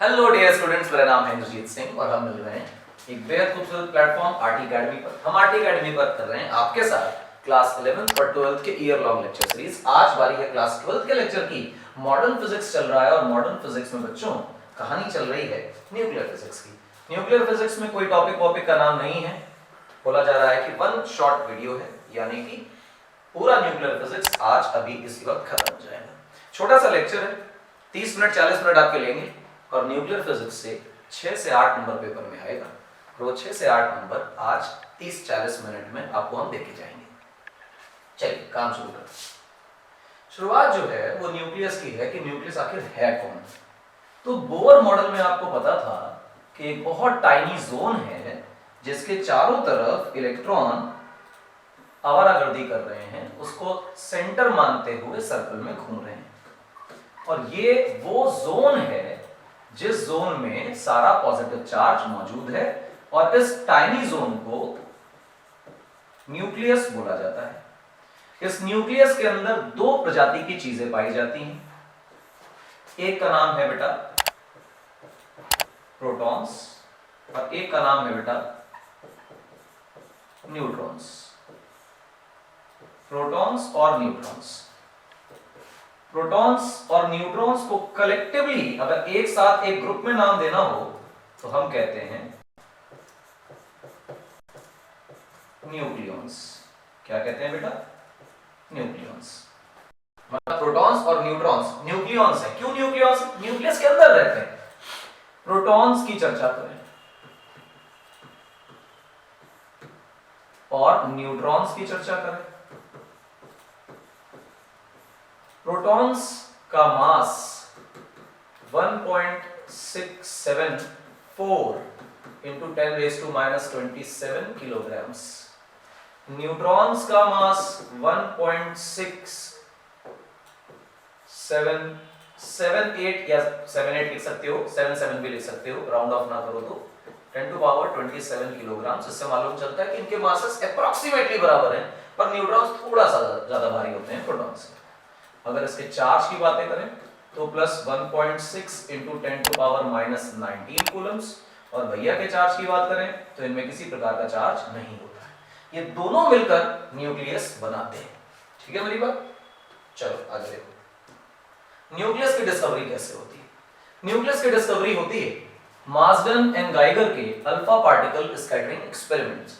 Hello dear students, मेरा नाम है इंद्रजीत सिंह और हम मिल रहे हैं एक बेहद खूबसूरत प्लेटफॉर्म आरटी अकेडमी पर। हम आरटी अकेडमी पर कर रहे हैं आपके साथ क्लास 11th और 12th के ईयर लॉन्ग लेक्चर सीरीज। आज बारी है क्लास 12th के लेक्चर की। मॉडर्न फिजिक्स चल रहा है और मॉडर्न फिजिक्स में बच्चों कहानी चल रही है न्यूक्लियर फिजिक्स की। न्यूक्लियर फिजिक्स में कोई टॉपिक का नाम नहीं है, बोला जा रहा है कि वन शॉर्ट वीडियो है, यानी कि पूरा न्यूक्लियर फिजिक्स आज अभी इसी वक्त खत्म हो जाएगा। छोटा सा लेक्चर है, 30 मिनट 40 मिनट आपके लेंगे और न्यूक्लियर फिजिक्स से 6 से 8 नंबर पेपर में आएगा। रोज 6 से 8 नंबर आज 30-40 मिनट में आपको हम देके जाएंगे। चलिए काम शुरू करते हैं। शुरुआत जो है वो न्यूक्लियस की है कि न्यूक्लियस आखिर है कौन। तो बोर मॉडल में आपको पता था कि एक बहुत टाइनी जोन है जिसके चारों तरफ इलेक्ट्रॉन आवारागर्दी कर रहे हैं, उसको सेंटर मानते हुए सर्कल में घूम रहे हैं। और ये वो जोन है जिस जोन में सारा पॉजिटिव चार्ज मौजूद है और इस टाइनी जोन को न्यूक्लियस बोला जाता है। इस न्यूक्लियस के अंदर दो प्रजाति की चीजें पाई जाती हैं। एक का नाम है बेटा प्रोटॉन्स और एक का नाम है बेटा न्यूट्रॉन्स। प्रोटॉन्स और न्यूट्रॉन्स। प्रोटॉन्स और न्यूट्रॉन्स को कलेक्टिवली अगर एक साथ एक ग्रुप में नाम देना हो तो हम कहते हैं न्यूक्लियॉन्स। क्या कहते हैं बेटा? न्यूक्लियॉन्स। मतलब प्रोटॉन्स और न्यूट्रॉन्स न्यूक्लियॉन्स है। क्यों न्यूक्लियॉन्स? न्यूक्लियस के अंदर रहते हैं। प्रोटॉन्स की चर्चा करें और न्यूट्रॉन्स की चर्चा करें। प्रोटॉन्स का मास 1.674 इंटू 10⁷ किलोग्राम्स। न्यूट्रॉन्स का मास 1.678 या 78 लिख सकते हो, 77 भी लिख सकते हो, राउंड ऑफ ना करो तो 10⁻27 किलोग्राम। इससे मालूम चलता है कि इनके मासेस अप्रॉक्सीमेटली बराबर हैं, पर न्यूट्रॉन्स थोड़ा सा ज्यादा भारी होते हैं प्रोटॉन से। अगर इसके चार्ज की बातें करें तो प्लस 1.6 इंटू 10⁻19 कूलम्स, और भैया के चार्ज की बात करें तो इनमें किसी प्रकार का चार्ज नहीं होता है। ये दोनों मिलकर न्यूक्लियस बनाते हैं। ठीक है मेरी बात? चलो आगे देखो न्यूक्लियस की डिस्कवरी कैसे होती है। न्यूक्लियस की डिस्कवरी होती है मार्सडन एंड गाइगर के अल्फा पार्टिकल स्कैटरिंग एक्सपेरिमेंट्स।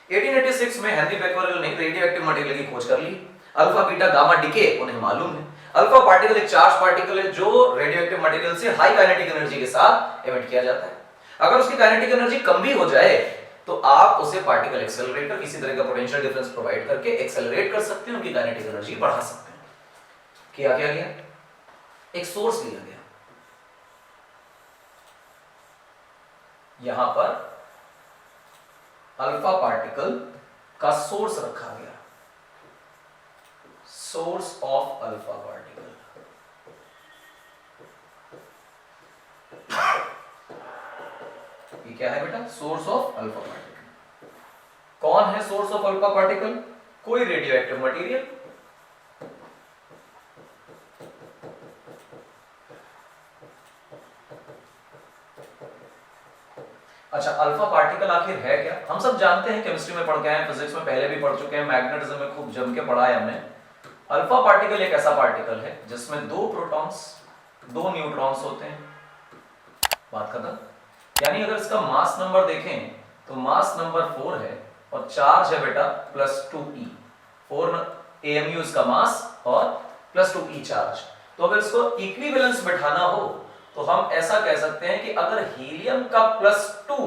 1886 में हेनरी बेक्वेरेल ने रेडियो एक्टिव मटेरियल की खोज कर ली। अल्फा बीटा गामा डीके उन्हें मालूम है। अल्फा पार्टिकल एक चार्ज पार्टिकल है जो रेडियोएक्टिव मटेरियल से हाई काइनेटिक एनर्जी के साथ एमिट किया जाता है। अगर उसकी काइनेटिक एनर्जी कम भी हो जाए तो आप उसे पार्टिकल एक्सेलरेटर किसी तरह का पोटेंशियल डिफरेंस प्रोवाइड करके एक्सेलरेट कर सकते हैं, उनकी काइनेटिक एनर्जी बढ़ा सकते हैं। किया क्या गया? एक सोर्स लिया गया, यहां पर अल्फा पार्टिकल का सोर्स रखा गया, सोर्स ऑफ अल्फा पार्टिकल। ये क्या है बेटा? Source of alpha particle. कौन है सोर्स ऑफ अल्फा पार्टिकल? कोई रेडियोएक्टिव मटेरियल। अच्छा, अल्फा पार्टिकल आखिर है क्या? हम सब जानते हैं, केमिस्ट्री में पढ़ के आए, फिजिक्स में पहले भी पढ़ चुके हैं, मैग्नेटिज्म में खूब जम के पढ़ा है हमने। अल्फा पार्टिकल एक ऐसा पार्टिकल है जिसमें दो प्रोटॉन्स दो न्यूट्रॉन्स होते हैं। बात खत्म। यानी अगर इसका मास नंबर देखें तो मास नंबर 4 है और चार्ज है बेटा +2e। 4 AMU इसका मास और +2e चार्ज। तो अगर इसको इक्विवेलेंस बैठाना हो तो हम ऐसा कह सकते हैं कि अगर हीलियम का +2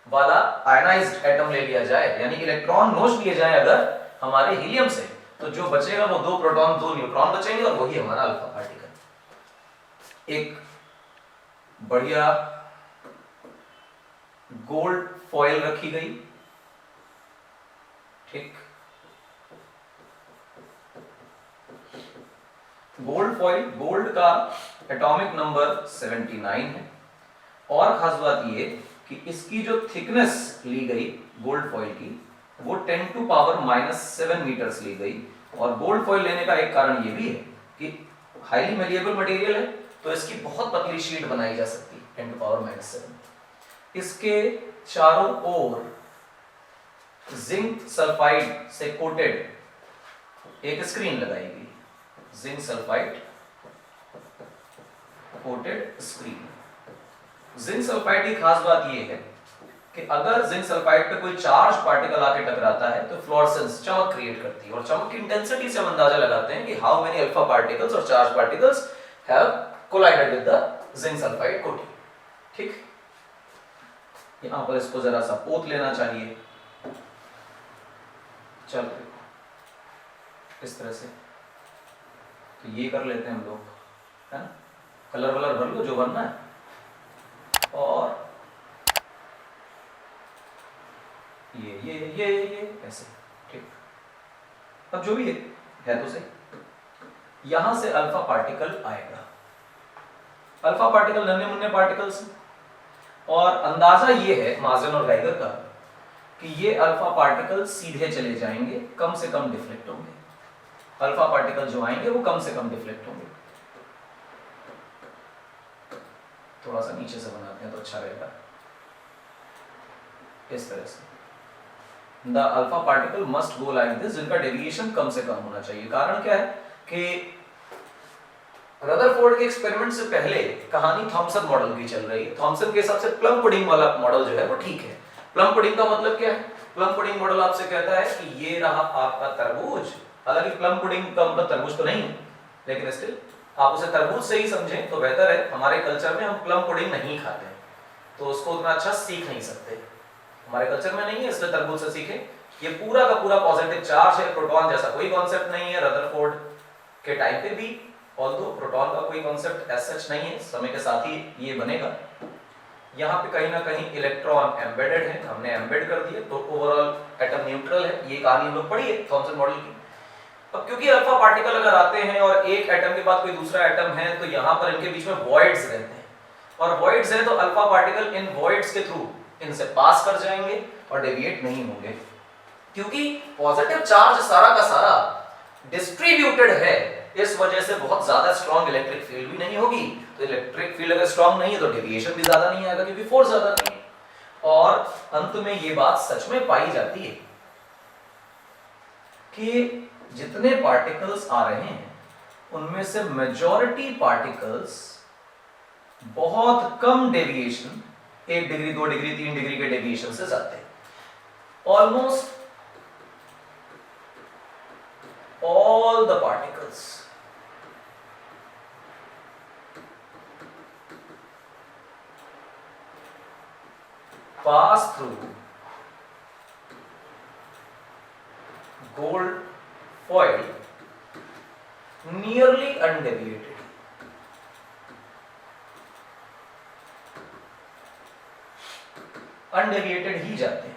वाला आयनाइज्ड एटम ले लिया जाए, यानी इलेक्ट्रॉन नोच लिए जाए अगर हमारे हीलियम से, तो जो बचेगा वो दो प्रोटॉन दो न्यूट्रॉन बचेंगे और वही हमारा अल्फा पार्टिकल। एक बढ़िया गोल्ड फॉयल रखी गई, ठीक, गोल्ड फॉयल, गोल्ड का एटॉमिक नंबर 79 है। और खास बात ये कि इसकी जो थिकनेस ली गई गोल्ड फॉयल की वो 10⁻⁻7 मीटर्स ली गई। और गोल्ड फॉयल लेने का एक कारण ये भी है कि हाईली मैलिएबल मटेरियल है, तो तो इसकी बहुत पतली शीट बनाई जा सकती है 10 to power -7। इसके चारों ओर जिंक सल्फाइड से कोटेड एक स्क्रीन लगाई गई, zinc sulphide coated screen. Zinc sulphide की खास बात यह है कि अगर जिंक सल्फाइड पे कोई चार्ज पार्टिकल आके टकराता है तो फ्लोरेसेंस चमक क्रिएट करती है, और चमक की इंटेंसिटी से हम अंदाजा लगाते हैं कि हाउ मेनी अल्फा पार्टिकल्स और charge particles have collided with the zinc sulphide coating. ठीक, यहां पर इसको जरा सा पोत लेना चाहिए। चलो इस तरह से तो ये कर लेते हैं हम लोग, है ना, कलर वलर भर लो जो भरना है, और ये ऐसे। ठीक, अब जो भी है तो सही, यहां से अल्फा पार्टिकल आएगा। अल्फा पार्टिकल नन्हे मुन्ने पार्टिकल्स, और अंदाजा ये है मार्जन और गाइगर का कि ये अल्फा पार्टिकल सीधे चले जाएंगे, कम से कम डिफ्लेक्ट होंगे। अल्फा पार्टिकल जो आएंगे वो कम से कम डिफ्लेक्ट होंगे। थोड़ा सा नीचे से बनाते हैं तो अच्छा रहेगा, इस तरह से। The alpha particle must go like this, जिनका डेविएशन कम से कम होना चाहिए। कारण क्या है कि रदरफोर्ड के एक्सपेरिमेंट से पहले कहानी थॉमसन मॉडल की चल रही है। थॉमसन के हिसाब से प्लम पुडिंग वाला मॉडल जो है वो ठीक है। प्लम पुडिंग का मतलब क्या है? प्लम पुडिंग मॉडल आपसे कहता है कि ये रहा आपका तरबूज, हालांकि प्लम पुडिंग का मतलब तरबूज तो नहीं है, लेकिन स्टिल आप उसे तरबूज से ही समझें तो बेहतर है। हमारे कल्चर में हम प्लम पुडिंग नहीं खाते हैं, तो उसको उतना अच्छा सीख नहीं सकते, हमारे कल्चर में नहीं है, इसलिए तरबूज से सीखें। ये पूरा का पूरा पॉजिटिव चार्ज है, प्रोटॉन जैसा कोई कॉन्सेप्ट नहीं है रदरफोर्ड के टाइम पे भी, ऑल्दो प्रोटॉन का कोई कॉन्सेप्ट एज सच नहीं है, समय के साथ ही ये बनेगा। यहाँ पे कहीं ना कहीं इलेक्ट्रॉन एम्बेडेड है, हमने एम्बेड कर दिए, तो ओवरऑल एटम न्यूट्रल है। ये कहानी हम लोग पढ़ी है थॉमसन मॉडल की। अब क्योंकि अल्फा पार्टिकल अगर आते हैं और एक एटम के बाद कोई दूसरा एटम है, तो यहाँ पर इनके बीच में वॉइड्स रहते हैं, और वॉइड्स हैं तो अल्फा पार्टिकल इन वॉइड्स के थ्रू इनसे पास कर जाएंगे और डेविएट नहीं होंगे। क्योंकि पॉजिटिव चार्ज सारा का सारा डिस्ट्रीब्यूटेड है, इस वजह से बहुत ज्यादा स्ट्रॉन्ग इलेक्ट्रिक फील्ड भी नहीं होगी। तो इलेक्ट्रिक फील्ड अगर स्ट्रॉन्ग नहीं है तो डेविएशन भी ज्यादा नहीं आएगा, क्योंकि फोर्स ज्यादा नहीं है। और अंत में ये बात सच में पाई जाती है कि जितने पार्टिकल्स आ रहे हैं उनमें से मेजॉरिटी पार्टिकल्स बहुत कम डेविएशन, 1 डिग्री 2 डिग्री 3 डिग्री के डेविएशन से जाते हैं। Almost all the particles pass through gold foil nearly undeviated। Undeviated ही जाते हैं।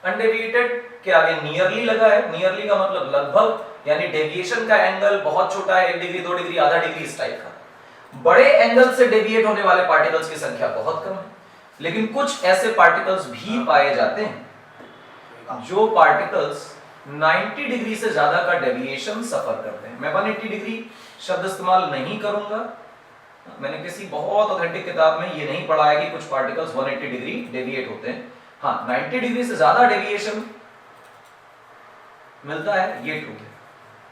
अनडेविएटेड के आगे नियरली लगा है, नियरली का मतलब लगभग, यानी डेविएशन का एंगल बहुत छोटा है, 1 डिग्री 2 डिग्री आधा डिग्री इस टाइप का। बड़े एंगल से डेविएट होने वाले पार्टिकल्स की संख्या बहुत कम है, लेकिन कुछ ऐसे पार्टिकल्स भी पाए जाते हैं जो पार्टिकल्स 90 डिग्री से ज्यादा का डेविएशन सफर करते हैं। मैं 180 डिग्री शब्द इस्तेमाल नहीं करूंगा, मैंने किसी बहुत ऑथेंटिक किताब में ये नहीं पढ़ा है कि कुछ पार्टिकल्स 180 डिग्री डेविएट होते हैं। हाँ, 90 डिग्री से ज्यादा डेविएशन मिलता है, ये ट्रू है।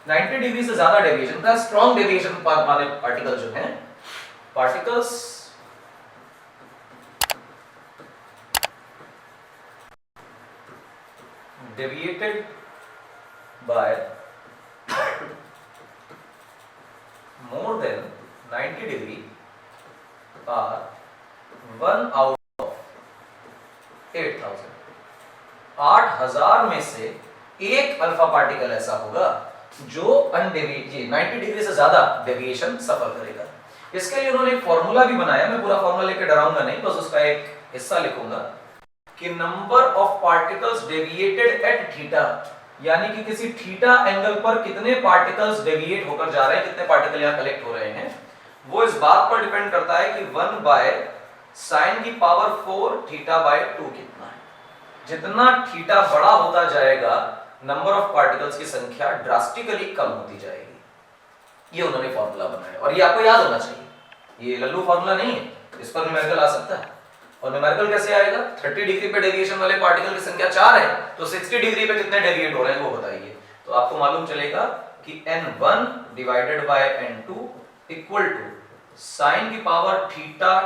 90 डिग्री से ज्यादा डेविएशन का स्ट्रॉन्ग डेविएशन वाले पार्टिकल जो हैं, particles deviated by more than 90 degree are 1 out of 8000। 8000 में से एक अल्फा पार्टिकल ऐसा होगा जो अनडेविएटेड 90 डिग्री से ज्यादा डेविएशन सफर करेगा। इसके लिए उन्होंने एक फॉर्मूला भी बनाया, मैं पूरा फॉर्मूला लेके डराऊंगा नहीं, बस उसका एक हिस्सा लिखूंगा कि number of particles deviated at theta, यानी कि किसी थीटा एंगल पर कितने पार्टिकल्स डेविएट होकर जा रहे हैं, कितने पार्टिकल यहां कलेक्ट हो रहे हैं, वो इस बात पर डिपेंड करता है कि 1 बाय sin की पावर 4 थीटा बाय 2 कितना है। जितना थीटा बड़ा होता जाएगा, नंबर ऑफ पार्टिकल्स की संख्या ड्रास्टिकली कम होती जाएगी। ये उन्होंने फॉर्मूला बनाया और ये आपको याद होना चाहिए, ये लल्लू फॉर्मूला नहीं है, इस पर न्यूमेरिकल आ सकता है। और न्यूमेरिकल कैसे आएगा? 30 डिग्री पे डेविएशन वाले पार्टिकल की संख्या 4 है, तो 60 डिग्री पे कितने डेविएट हो रहे हैं वो बताइए। तो आपको मालूम चलेगा कि n1 divided by n2 equal to sine की पावर थीटा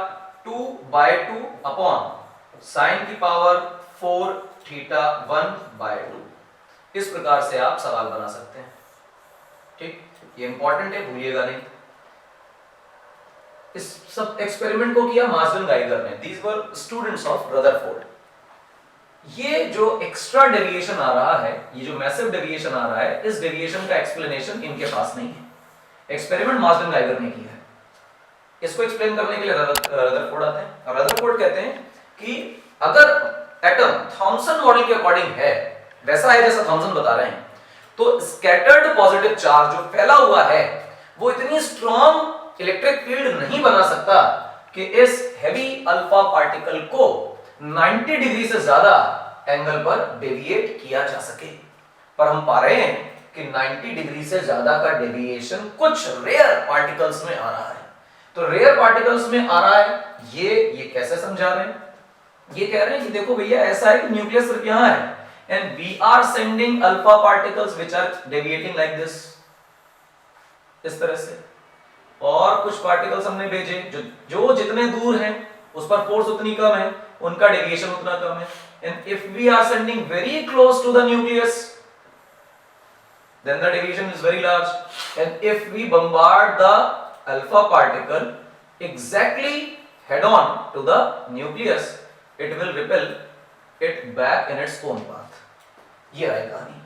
2/2 अपॉन साइन की पावर 4 थीटा 1/2। इस प्रकार से आप सवाल बना सकते हैं। ठीक, ये इंपॉर्टेंट है, भूलिएगा नहीं। इस सब एक्सपेरिमेंट को किया मार्शल गाइगर ने। These were students of Rutherford. ये जो एक्स्ट्रा डेविएशन आ रहा है, ये जो मैसिव डेविएशन आ रहा है, इस डेविएशन का एक्सप्लेनेशन इनके पास नहीं है। एक्सपेरिमेंट मार्शल गाइगर ने किया है। इसको एक्सप्लेन करने के लिए रदरफोर्ड आते हैं और रदरफोर्ड कहते हैं कि अगर एटम थॉमसन मॉडल के अकॉर्डिंग है, वैसा है जैसा थॉमसन बता रहे हैं, तो स्कैटर्ड पॉजिटिव चार्ज जो फैला हुआ है वो इतनी स्ट्रॉन्ग इलेक्ट्रिक फील्ड नहीं बना सकता कि इस हैवी अल्फा पार्टिकल को 90 डिग्री से ज्यादा एंगल पर डेविएट किया जा सके। पर हम पा रहे हैं कि 90 डिग्री से ज्यादा का डेविएशन कुछ रेयर पार्टिकल्स में आ रहा है। तो रेयर पार्टिकल्स में आ रहा है, ये कैसे समझा रहे हैं? ये कह रहे हैं कि देखो भैया, ऐसा है कि न्यूक्लियस सिर्फ यहां है and we are sending alpha particles which are deviating like this, इस तरह से, और कुछ पार्टिकल्स हमने भेजे जो जितने दूर हैं उस पर फोर्स उतनी कम है, उनका डेविएशन उतना कम है। and if we are sending very close to the nucleus then the deviation is very large, and if we bombard the alpha particle exactly head on to the nucleus it will repel it back in its own path। ये है कहानी।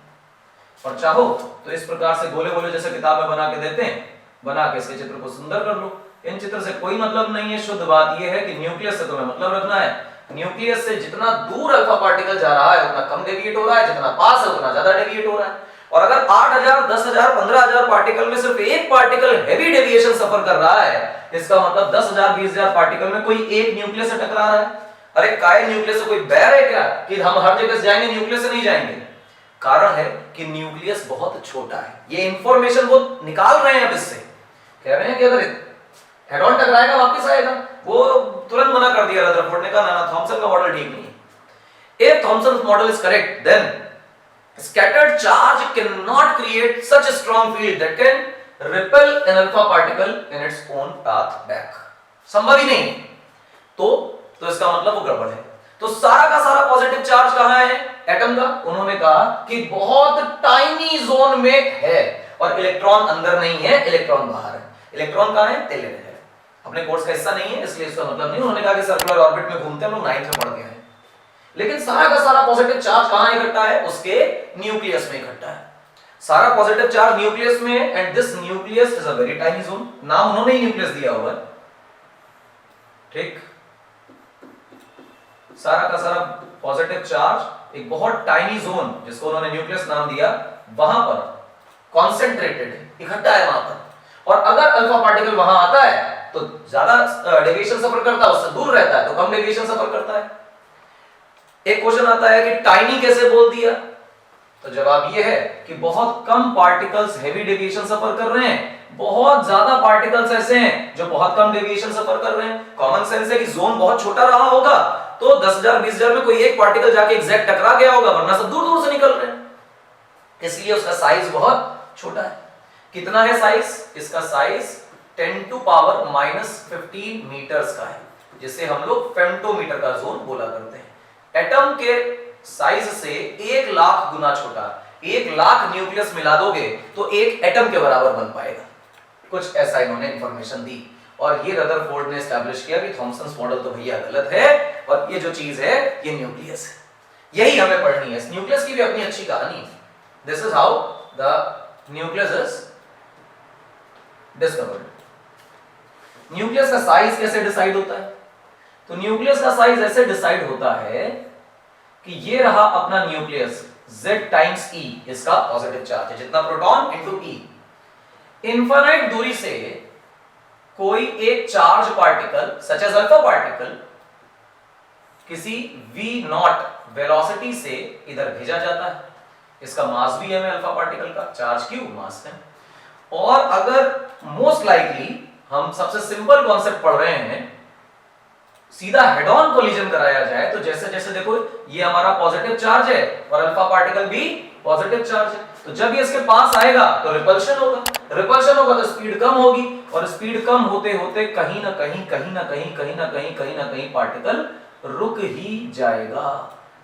और चाहो तो इस प्रकार से गोले गोले जैसे किताब में बना के देते हैं, बना के इसके चित्र को सुंदर कर लो। इन चित्र से कोई मतलब नहीं है, शुद्ध बात यह है कि न्यूक्लियस से तुम्हें मतलब रखना है। न्यूक्लियस से जितना दूर अल्फा पार्टिकल जा रहा है उतना कम डेविएट हो रहा है, जितना पास है उतना ज्यादा डेविएट हो रहा है। और अगर 8000, 10000, 15000 पार्टिकल में सिर्फ एक पार्टिकल हैवी डेविएशन सफर कर रहा है, इसका मतलब 10000, 20000 पार्टिकल में कोई एक न्यूक्लियस से टकरा रहा है। अरे काय न्यूक्लियस से कोई बैर है क्या कि हम हर जगह से जाएंगे, न्यूक्लियस से नहीं जाएंगे? कारण है कि न्यूक्लियस बहुत छोटा है। ये इंफॉर्मेशन वो निकाल रहे हैं अब इससे, कह रहे हैं कि अगर हेड ऑन टकराएगा वापस आएगा। वो तुरंत मना कर दिया रदरफोर्ड ने, कहा ना थॉमसन का मॉडल ठीक नहीं है। If Thomson's model is correct then scattered charge cannot create such a strong field that can repel an alpha particle in its own path back। संभव ही नहीं। तो इसका मतलब वो गड़बड़ है। तो सारा का सारा पॉजिटिव चार्ज कहां है एटम का? उन्होंने कहा कि बहुत टाइनी जोन में है और इलेक्ट्रॉन अंदर नहीं है, इलेक्ट्रॉन बाहर है। इलेक्ट्रॉन कहां है? तेले में है। अपने कोर्स का हिस्सा नहीं है इसलिए इसका मतलब नहीं। उन्होंने कहा कि सर्कुलर ऑर्बिट में घूमते हैं, हम लोग 9th में पढ़ के हैं। लेकिन सारा का सारा पॉजिटिव चार्ज कहां इकट्ठा है? उसके न्यूक्लियस में इकट्ठा है। सारा पॉजिटिव चार्ज न्यूक्लियस में है and this nucleus is a very tiny zone. नाम उन्होंने ही न्यूक्लियस दिया हुआ है। ठीक, सारा का सारा पॉजिटिव चार्ज एक बहुत टाइनी जोन जिसको उन्होंने न्यूक्लियस नाम दिया, वहां पर कॉन्सेंट्रेटेड है, इकट्ठा है वहां पर। और अगर अल्फा पार्टिकल वहां आता है तो ज्यादा डेविएशन सफर करता है, उससे दूर रहता है तो कम डेविएशन सफर करता है। एक क्वेश्चन आता है कि टाइनी कैसे बोल दिया? तो जवाब यह है कि बहुत कम पार्टिकल्स हेवी डेविएशन सफर कर रहे हैं, बहुत ज्यादा पार्टिकल्स ऐसे हैं जो बहुत कम डेविएशन सफर कर रहे हैं। कॉमन सेंस है कि जोन बहुत छोटा रहा होगा तो 10000, 20000 में कोई एक पार्टिकल जाके एग्जैक्ट टकरा गया होगा, वरना सब दूर दूर से निकल रहे हैं, इसलिए उसका साइज बहुत छोटा है। कितना है साइज? इसका साइज 10⁻⁻15 मीटर्स का है, जिसे हम लोग फेम्टोमीटर का जोन बोला करते हैं। एटम के साइज से 1 लाख गुना छोटा। 1 लाख न्यूक्लियस मिला दोगे तो एक एटम के बराबर बन पाएगा। कुछ ऐसा इन्होंने इंफॉर्मेशन दी और ये रदरफोर्ड ने एस्टैब्लिश किया कि थॉमसन्स मॉडल तो भैया गलत है और ये जो चीज है ये न्यूक्लियस है। यही हमें पढ़नी है। न्यूक्लियस की भी अपनी अच्छी कहानी है। This is how the nucleus is discovered. Nucleus का साइज कैसे डिसाइड होता है? तो न्यूक्लियस का साइज ऐसे डिसाइड होता है कि ये रहा अपना न्यूक्लियस, Z टाइम्स E इसका पॉजिटिव चार्ज है, जितना प्रोटॉन इनटू E। इनफाइनाइट दूरी से कोई एक charge particle such as alpha particle किसी v0 वेलोसिटी से इधर भेजा जाता है। इसका मास भी है अल्फा पार्टिकल का, चार्ज क्यू मास है। और अगर मोस्ट लाइकली हम सबसे सिंपल कॉन्सेप्ट पढ़ रहे हैं, सीधा हेड ऑन कोलिजन कराया जाए तो जैसे जैसे देखो ये हमारा पॉजिटिव चार्ज है और अल्फा पार्टिकल भी पॉजिटिव चार्ज है, तो जब ये इसके पास आएगा तो रिपल्शन होगा, रिपल्शन होगा तो स्पीड कम होगी, और स्पीड कम होते होते कहीं ना कहीं पार्टिकल रुक ही जाएगा,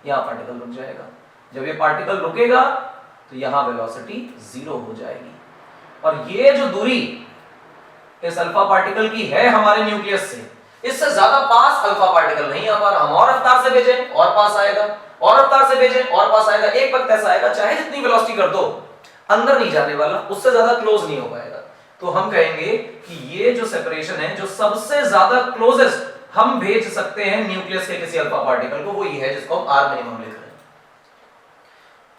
यहां पार्टिकल रुक जाएगा। जब ये पार्टिकल रुकेगा तो यहां वेलोसिटी 0 हो जाएगी, और ये जो दूरी इस अल्फा पार्टिकल की है हमारे न्यूक्लियस से, इससे ज्यादा पास अल्फा पार्टिकल नहीं आ पा रहा। हम और रफ्तार से भेजें और पास आएगा, और रफ्तार से भेजें और पास आएगा, एक वक्त ऐसा आएगा चाहे जितनी वेलोसिटी कर दो अंदर नहीं जाने वाला, उससे ज्यादा क्लोज नहीं हो पाएगा। तो हम कहेंगे कि ये जो सेपरेशन है, जो सबसे ज्यादा क्लोजेस्ट हम भेज सकते हैं न्यूक्लियस के किसी अल्फा पार्टिकल को, वो ये है जिसको हम आर मिनिमम लिख रहे हैं।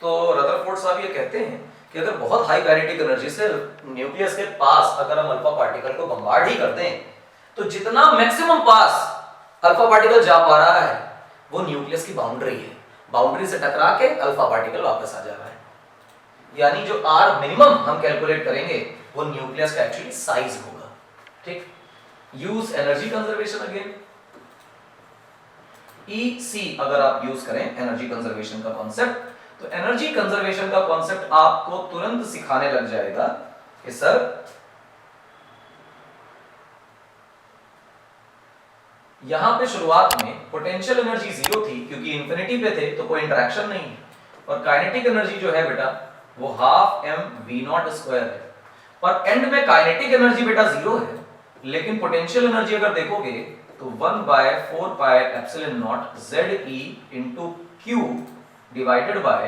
तो रदरफोर्ड साहब ये कहते हैं कि अगर बहुत हाई काइनेटिक एनर्जी से न्यूक्लियस के पास अगर हम अल्फा पार्टिकल को बम्बार्ड ही कर दें, तो जितना मैक्सिमम पास अल्फा पार्टिकल जा पा रहा है वो न्यूक्लियस की बाउंड्री है, बाउंड्री से टकरा के अल्फा पार्टिकल वापस आ जा रहा है। यानी जो आर मिनिमम हम कैलकुलेट करेंगे वो न्यूक्लियस का एक्चुअली साइज होगा। ठीक, use energy conservation again, EC अगर आप यूज करें एनर्जी कंजर्वेशन का कॉन्सेप्ट, तो एनर्जी कंजर्वेशन का कॉन्सेप्ट आपको तुरंत सिखाने लग जाएगा कि सर यहां पे शुरुआत में पोटेंशियल एनर्जी 0 थी क्योंकि इंफिनिटी पे थे तो कोई इंटरेक्शन नहीं है, और काइनेटिक एनर्जी जो है बेटा वो हाफ mv0 स्क्वायर है, और एंड में काइनेटिक एनर्जी बेटा 0 है, लेकिन पोटेंशियल एनर्जी अगर देखोगे तो 1/4 pi epsilon not ZE into Q divided by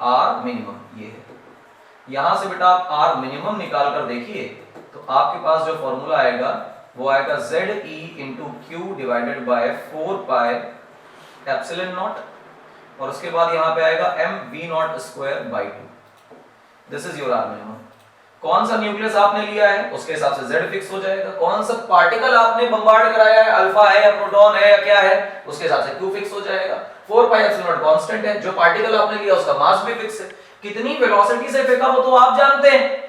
R minimum, ये है। यहां से बेटा आप R मिनिमम निकाल कर देखिए तो आपके पास जो फॉर्मूला आएगा वो आएगा ZE into Q divided by 4 pi epsilon not, और उसके बाद यहां पे आएगा mv0 square by 2। This is your R minimum. कौन सा न्यूक्लियस आपने लिया है उसके हिसाब से Z फिक्स हो जाएगा, कौन सा पार्टिकल आपने बम्बार्ड कराया है, अल्फा है या प्रोटॉन है या क्या है, उसके हिसाब से Q फिक्स हो जाएगा। 4 पाई एप्सिलॉन नॉट कांस्टेंट है, जो पार्टिकल आपने लिया उसका मास भी फिक्स है, कितनी वेलोसिटी से फेंका वो तो आप जानते हैं,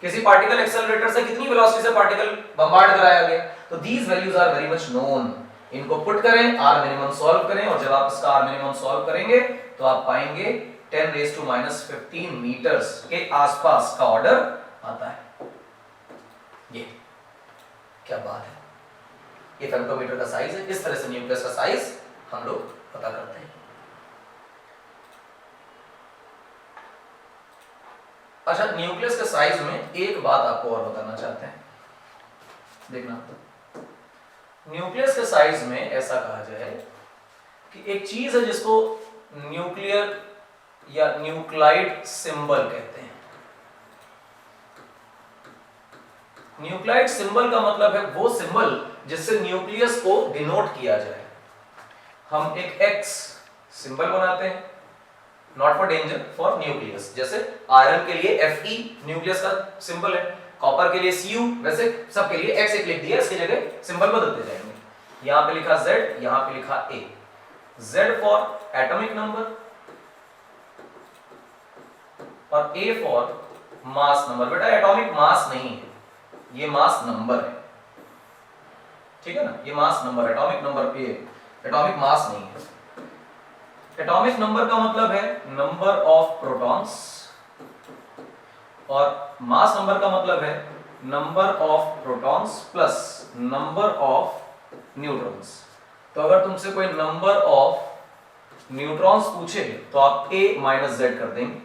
किसी पार्टिकल एक्सेलरेटर से कितनी वेलोसिटी से पार्टिकल बम्बार्ड कराया गया, तो these values are very much known. इनको पुट करें, आर मिनिमम सॉल्व करें, और जब आप इसका आर मिनिमम सॉल्व करेंगे तो आप पाएंगे 10⁻⁻15 मीटर्स के आसपास का ऑर्डर आता है। ये क्या बात है, ये फेम्टोमीटर का साइज है। इस तरह से न्यूक्लियस का साइज हम लोग पता करते हैं। अच्छा, न्यूक्लियस के साइज में एक बात आपको और बताना चाहते हैं, देखना, न्यूक्लियस के साइज में ऐसा कहा जाए कि एक चीज है जिसको न्यूक्लियर या न्यूक्लाइड सिंबल कहते हैं। न्यूक्लाइड सिंबल का मतलब है वो सिंबल जिससे न्यूक्लियस को डिनोट किया जाए। हम एक एक्स सिंबल बनाते हैं, not for danger, for nucleus. जैसे आयरन के लिए Fe न्यूक्लियस का सिंबल है, कॉपर के लिए Cu, वैसे सबके लिए x एक लिख दिया, इसकी जगह सिंबल बदलते जाएंगे। यहां पे लिखा Z, यहां पे लिखा A। Z for atomic number और A फॉर मास नंबर। बेटा एटॉमिक मास नहीं है, ये मास नंबर है, ठीक है ना, ये मास नंबर, एटॉमिक नंबर पे, एटॉमिक मास नहीं है। एटॉमिक नंबर का मतलब है नंबर ऑफ प्रोटॉन्स, और मास नंबर का मतलब है number of protons plus number of neutrons. तो अगर तुमसे कोई नंबर ऑफ न्यूट्रॉन्स पूछे तो आप A माइनस Z कर देंगे।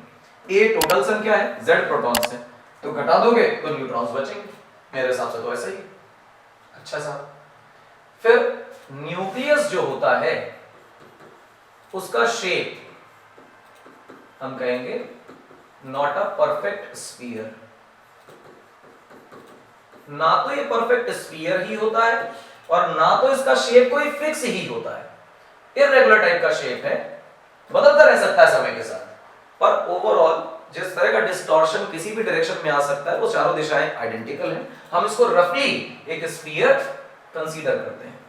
A टोटल संख्या है, Z प्रोटॉन्स है, तो घटा दोगे तो न्यूट्रॉन्स बचेंगे, मेरे हिसाब से तो ऐसा ही। अच्छा साहब, फिर न्यूक्लियस जो होता है उसका शेप हम कहेंगे नॉट अ परफेक्ट स्फीयर। ना तो ये परफेक्ट स्फीयर ही होता है और ना तो इसका शेप कोई फिक्स ही होता है। इररेगुलर टाइप का शेप है, बदलता रह सकता है समय के साथ, पर ओवरऑल जिस तरह का डिस्टॉर्शन किसी भी डायरेक्शन में आ सकता है वो चारों दिशाएं आइडेंटिकल हैं। हम इसको रफली एक स्फीयर कंसीडर करते हैं।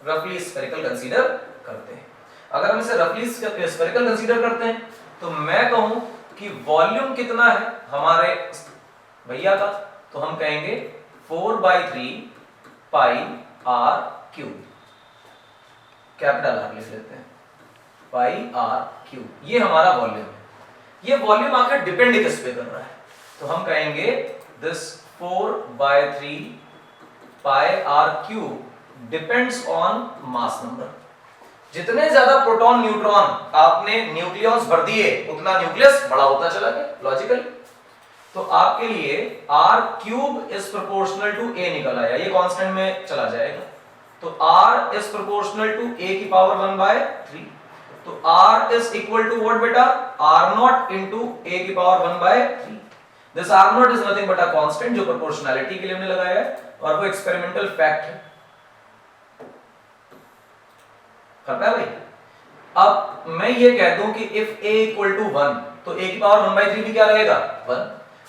रफली स्फेरिकल कंसीडर करते हैं। अगर हम इसे रफली स्फेरिकल कंसीडर करते हैं तो मैं कहूं कि वॉल्यूम कितना है हमारे भैया का, तो हम कहेंगे 4/3 pi r cube, capital R लिख लेते हैं, पाई आर क्यूब, ये हमारा वॉल्यूम है। ये वॉल्यूम आकर डिपेंड किस पे कर रहा है, तो हम कहेंगे this 4/3 pi r cube depends on mass number. जितने ज्यादा प्रोटॉन न्यूट्रॉन आपने न्यूक्लियस भर दिए उतना न्यूक्लियस बड़ा होता चला गया लॉजिकली। तो आपके लिए R cube is proportional to a निकल आया, ये कांस्टेंट में चला जाएगा, तो R is proportional to a की पावर 1/3। तो R is equal to what बेटा, आर नॉट इनटू ए की power 1/3। This R naught is nothing but a constant जो प्रोपोर्शनैलिटी के लिए हमने लगाया है और वो एक्सपेरिमेंटल फैक्ट है। करता है भाई। अब मैं ये कह दूं कि इफ a इक्वल टू 1 तो a की पावर 1/3 भी क्या रहेगा 1,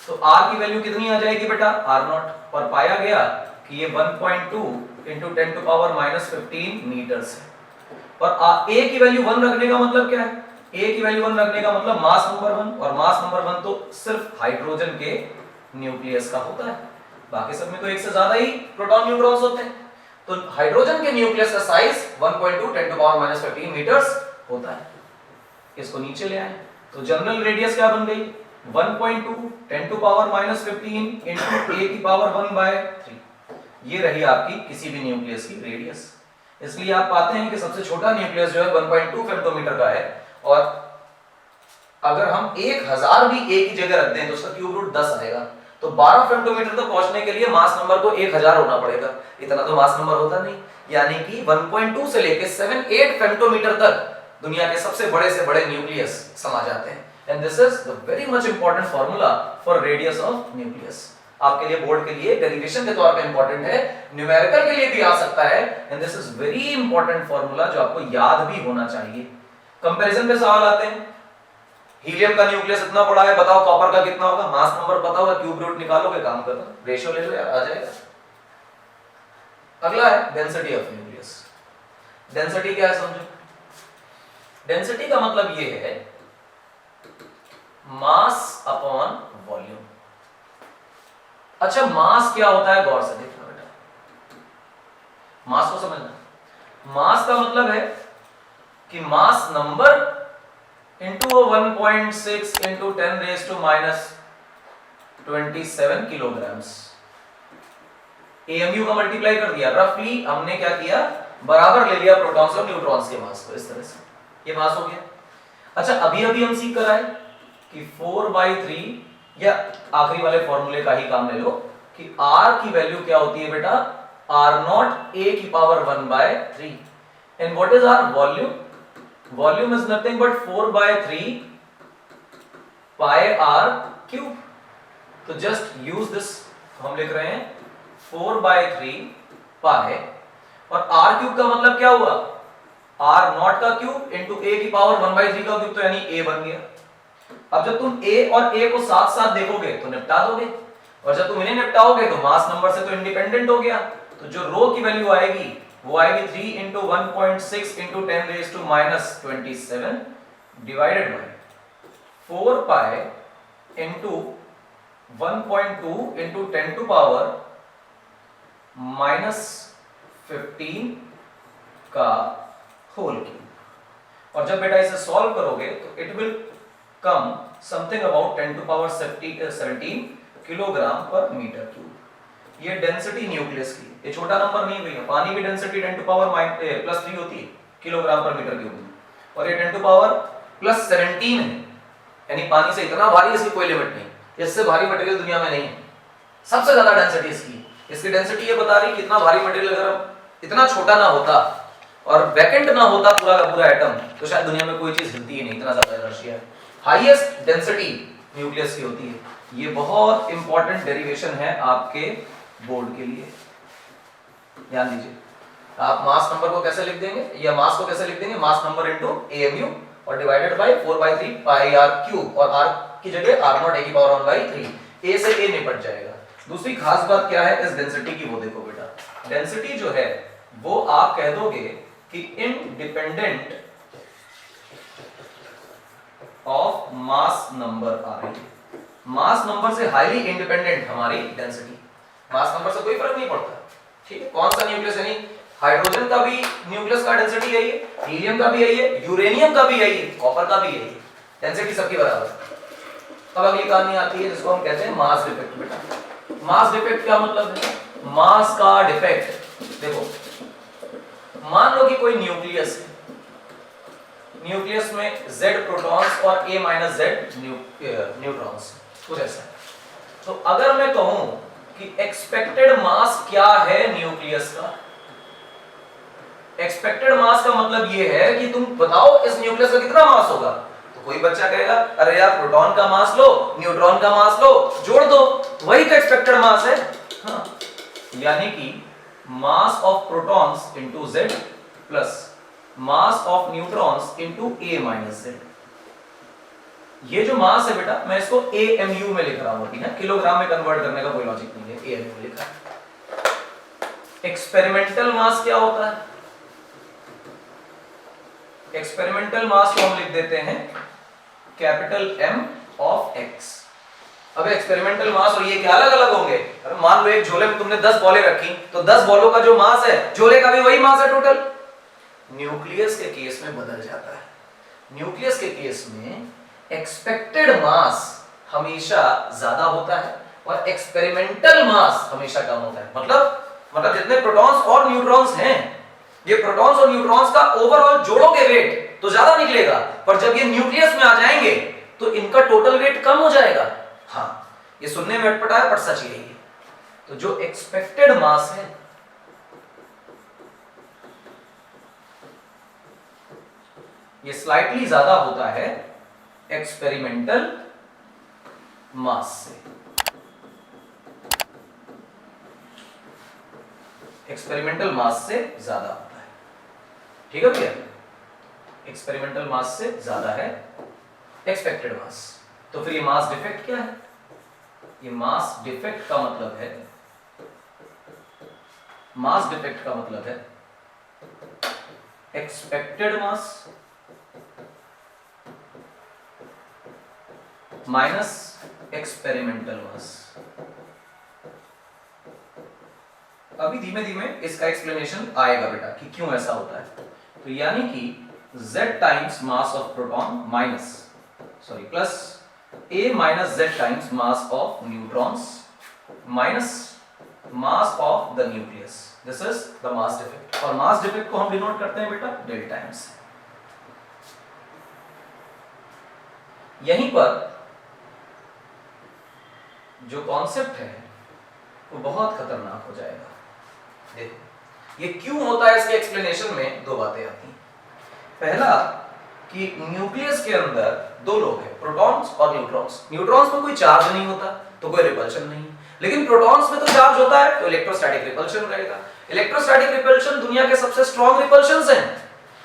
तो r की वैल्यू कितनी आ जाएगी बेटा r0, और पाया गया कि ये 1.2 इंटू 10 टू पावर -15 मीटर्स है। और a की वैल्यू 1 रखने का मतलब क्या है, a की वैल्यू 1 रखने का मतलब मास नंबर 1, और मास नंबर 1 तो सिर्फ हाइड्रोजन के न्यूक्लियस का होता है, बाकी सब में तो एक से ज्यादा ही प्रोटॉन न्यूट्रॉन्स होते हैं। तो हाइड्रोजन के न्यूक्लियस का साइज 1.2 10 टू पावर -15 मीटर्स होता है। इसको नीचे ले आए तो जनरल रेडियस क्या बन गई 1.2 10 टू पावर -15 इनटू a की पावर 1/3, ये रही आपकी किसी भी न्यूक्लियस की रेडियस। इसलिए आप पाते हैं कि सबसे छोटा न्यूक्लियस जो है 1.2 फेम्टोमीटर का है, और अगर हम 1000 भी a की जगह रख दें तो उसका क्यूब रूट 10 आएगा। तो 12 फेम्टोमीटर तक पहुंचने के लिए मास नंबर को 1000 होना पड़ेगा, इतना तो मास नंबर होता नहीं। यानी कि 1.2 से लेके 7-8 फेम्टोमीटर तक दुनिया के सबसे बड़े से बड़े न्यूक्लियस समा जाते हैं। And this is the very much important formula for radius of nucleus. आपके लिए बोर्ड के लिए डेरिवेशन के तौर पे इंपॉर्टेंट है, न्यूमेरिकल के लिए भी आ सकता है, and this is very important formula जो आपको याद भी होना चाहिए। कंपैरिजन पे सवाल आते हैं, हीलियम का न्यूक्लियस इतना बड़ा है, बताओ कॉपर का कितना होगा, मास नंबर पता होगा, क्यूब रूट निकालोगे, काम खत्म, रेशियो ले लो यार, आ जाएगा। अगला है डेंसिटी ऑफ न्यूक्लियस। डेंसिटी क्या है समझो, डेंसिटी का मतलब ये है मास अपॉन वॉल्यूम। अच्छा मास क्या होता है गौर से देखना बेटा, मास को समझना। मास का मतलब है कि mass number into 1.6 into 10 raised to -27 kilograms. AMU का मल्टीप्लाई कर दिया, रफली हमने क्या किया बराबर ले लिया प्रोटॉन्स और न्यूट्रॉन्स के मास को, इस तरह से ये मास हो गया। अच्छा अभी हम सीख कर आए कि 4/3 या आखिरी वाले फॉर्मूले का ही काम ले लो कि R की वैल्यू क्या होती है बेटा R0 a की power 1/3, and what is r volume, volume is nothing but 4/3 pi r cube. तो जस्ट यूज दिस, हम लिख रहे हैं 4/3 पाई, और r क्यूब का मतलब क्या हुआ r0 का क्यूब इंटू a की पावर 1/3 का क्यूब, तो यानी a बन गया। अब जब तुम a और a को साथ साथ देखोगे तो निपटा दोगे, और जब तुम इन्हें निपटाओगे तो मास नंबर से तो इंडिपेंडेंट हो गया, तो जो रो की वैल्यू आएगी वो आएगी 3 into 1.6 into 10 raise to -27 divided by 4 pi into 1.2 into 10 to power -15 का होल क्यूब। और जब बेटा इसे सॉल्व करोगे तो it will come something about 10 to power 17 kilogram पर मीटर क्यूब। ये डेंसिटी न्यूक्लियस की, ये छोटा नंबर नहीं भैया, पानी की डेंसिटी 10 टू पावर +3 होती है किलोग्राम पर मीटर क्यूब, और ये 10 टू पावर +17 है, यानी पानी से इतना भारी इसकी कोई लिमिट नहीं, इससे भारी मटेरियल दुनिया में नहीं है, सबसे ज्यादा डेंसिटी इसकी डेंसिटी ये बता रही कितना भारी मटेरियल अगर इतना छोटा ना होता और वैकेंट ना होता पूरा का पूरा एटम, तो शायद दुनिया में कोई चीज हिलती ही नहीं, इतना ज्यादा इनर्शिया है। हाईएस्ट डेंसिटी न्यूक्लियस की होती है। ये बहुत इंपॉर्टेंट डेरिवेशन है आपके बोर्ड के लिए, ध्यान दीजिए। आप मास नंबर को कैसे लिख देंगे, या मास को कैसे लिख देंगे, मास नंबर इनटू AMU और divided by 4/3 pi r cube, और r की जगह r0 a की पावर 1/3, a से a निपट जाएगा। दूसरी खास बात क्या है इस डेंसिटी की, वो देखो बेटा, डेंसिटी जो है वो आप कह दोगे कि इंडिपेंडेंट ऑफ मास नंबर आ रही है। मास नंबर से हाईली इंडिपेंडेंट हमारी डेंसिटी, मास नंबर से कोई फर्क नहीं पड़ता, ठीक है। कौन सा न्यूक्लियस, यानी हाइड्रोजन का भी न्यूक्लियस का डेंसिटी यही है, हीलियम का भी यही है, यूरेनियम का भी यही है, कॉपर का भी यही है, डेंसिटी सबकी बराबर है। अब अगली कहानी आती है जिसको हम कहते हैं मास डिफेक्ट। बेटा मास डिफेक्ट क्या मतलब है? मास का डिफेक्ट, देखो मान लो कि कोई न्यूक्लियस है, न्यूक्लियस में Z प्रोटॉन्स और A माइनस Z न्यूट्रॉन्स, कुछ ऐसा है। तो अगर मैं कहूं कि एक्सपेक्टेड मास क्या है न्यूक्लियस का, एक्सपेक्टेड मास का मतलब ये है कि तुम बताओ इस न्यूक्लियस का कितना मास होगा। तो कोई बच्चा कहेगा अरे यार प्रोटॉन का मास लो, न्यूट्रॉन का मास लो, जोड़ दो, वही का एक्सपेक्टेड मास है। हाँ, यानी कि mass of protons into Z plus mass of neutrons into A minus Z। ये जो मास है बेटा मैं इसको AMU में लिख रहा हूं, ठीक है, किलोग्राम में कन्वर्ट करने का कोई लॉजिक नहीं है, AMU में लिखा है। एक्सपेरिमेंटल मास क्या होता है? एक्सपेरिमेंटल मास को हम लिख देते हैं कैपिटल M ऑफ X। अब एक्सपेरिमेंटल मास और ये क्या अलग अलग होंगे? मान लो एक झोले में तुमने 10 बॉलें रखी, तो 10 बॉलों का जो मास है झोले का भी वही मास है टोटल। न्यूक्लियस के केस में बदल जाता है। न्यूक्लियस के केस में एक्सपेक्टेड मास हमेशा ज्यादा होता है और एक्सपेरिमेंटल मास हमेशा कम होता है। मतलब जितने प्रोटॉन्स और न्यूट्रॉन्स हैं, ये प्रोटॉन्स और न्यूट्रॉन्स का ओवरऑल जोड़ोगे वेट तो ज्यादा निकलेगा, पर जब ये न्यूक्लियस में आ जाएंगे तो इनका टोटल वेट कम हो जाएगा। हाँ, ये सुनने में अटपटा है पर सच यही है। तो जो एक्सपेक्टेड मास है ये स्लाइटली ज्यादा होता है एक्सपेरिमेंटल मास से। एक्सपेरिमेंटल मास से ज्यादा होता है, ठीक है भैया। एक्सपेरिमेंटल मास से ज्यादा है एक्सपेक्टेड मास। तो फिर ये मास डिफेक्ट क्या है? ये मास डिफेक्ट का मतलब है, मास डिफेक्ट का मतलब है एक्सपेक्टेड मास माइनस एक्सपेरिमेंटल मास। अभी धीमे धीमे इसका एक्सप्लेनेशन आएगा बेटा कि क्यों ऐसा होता है। तो यानी कि Z times mass of proton plus A minus Z times mass of neutrons minus mass of the nucleus, this is the mass defect. और मास डिफेक्ट को हम डिनोट करते हैं बेटा डेल्टा M से। यहीं पर जो कॉन्सेप्ट है वो बहुत खतरनाक हो जाएगा। देखो ये क्यों होता है, इसके एक्सप्लेनेशन में दो बातें आती हैं। पहला कि न्यूक्लियस के अंदर दो लोग हैं, प्रोटॉन्स और न्यूट्रॉन्स। न्यूट्रॉन्स में कोई चार्ज नहीं होता तो कोई रिपल्शन नहीं, लेकिन प्रोटॉन्स में तो चार्ज होता है तो इलेक्ट्रोस्टैटिक रिपल्शन रहेगा। इलेक्ट्रोस्टैटिक रिपल्शन दुनिया के सबसे स्ट्रॉन्ग रिपल्शंस हैं।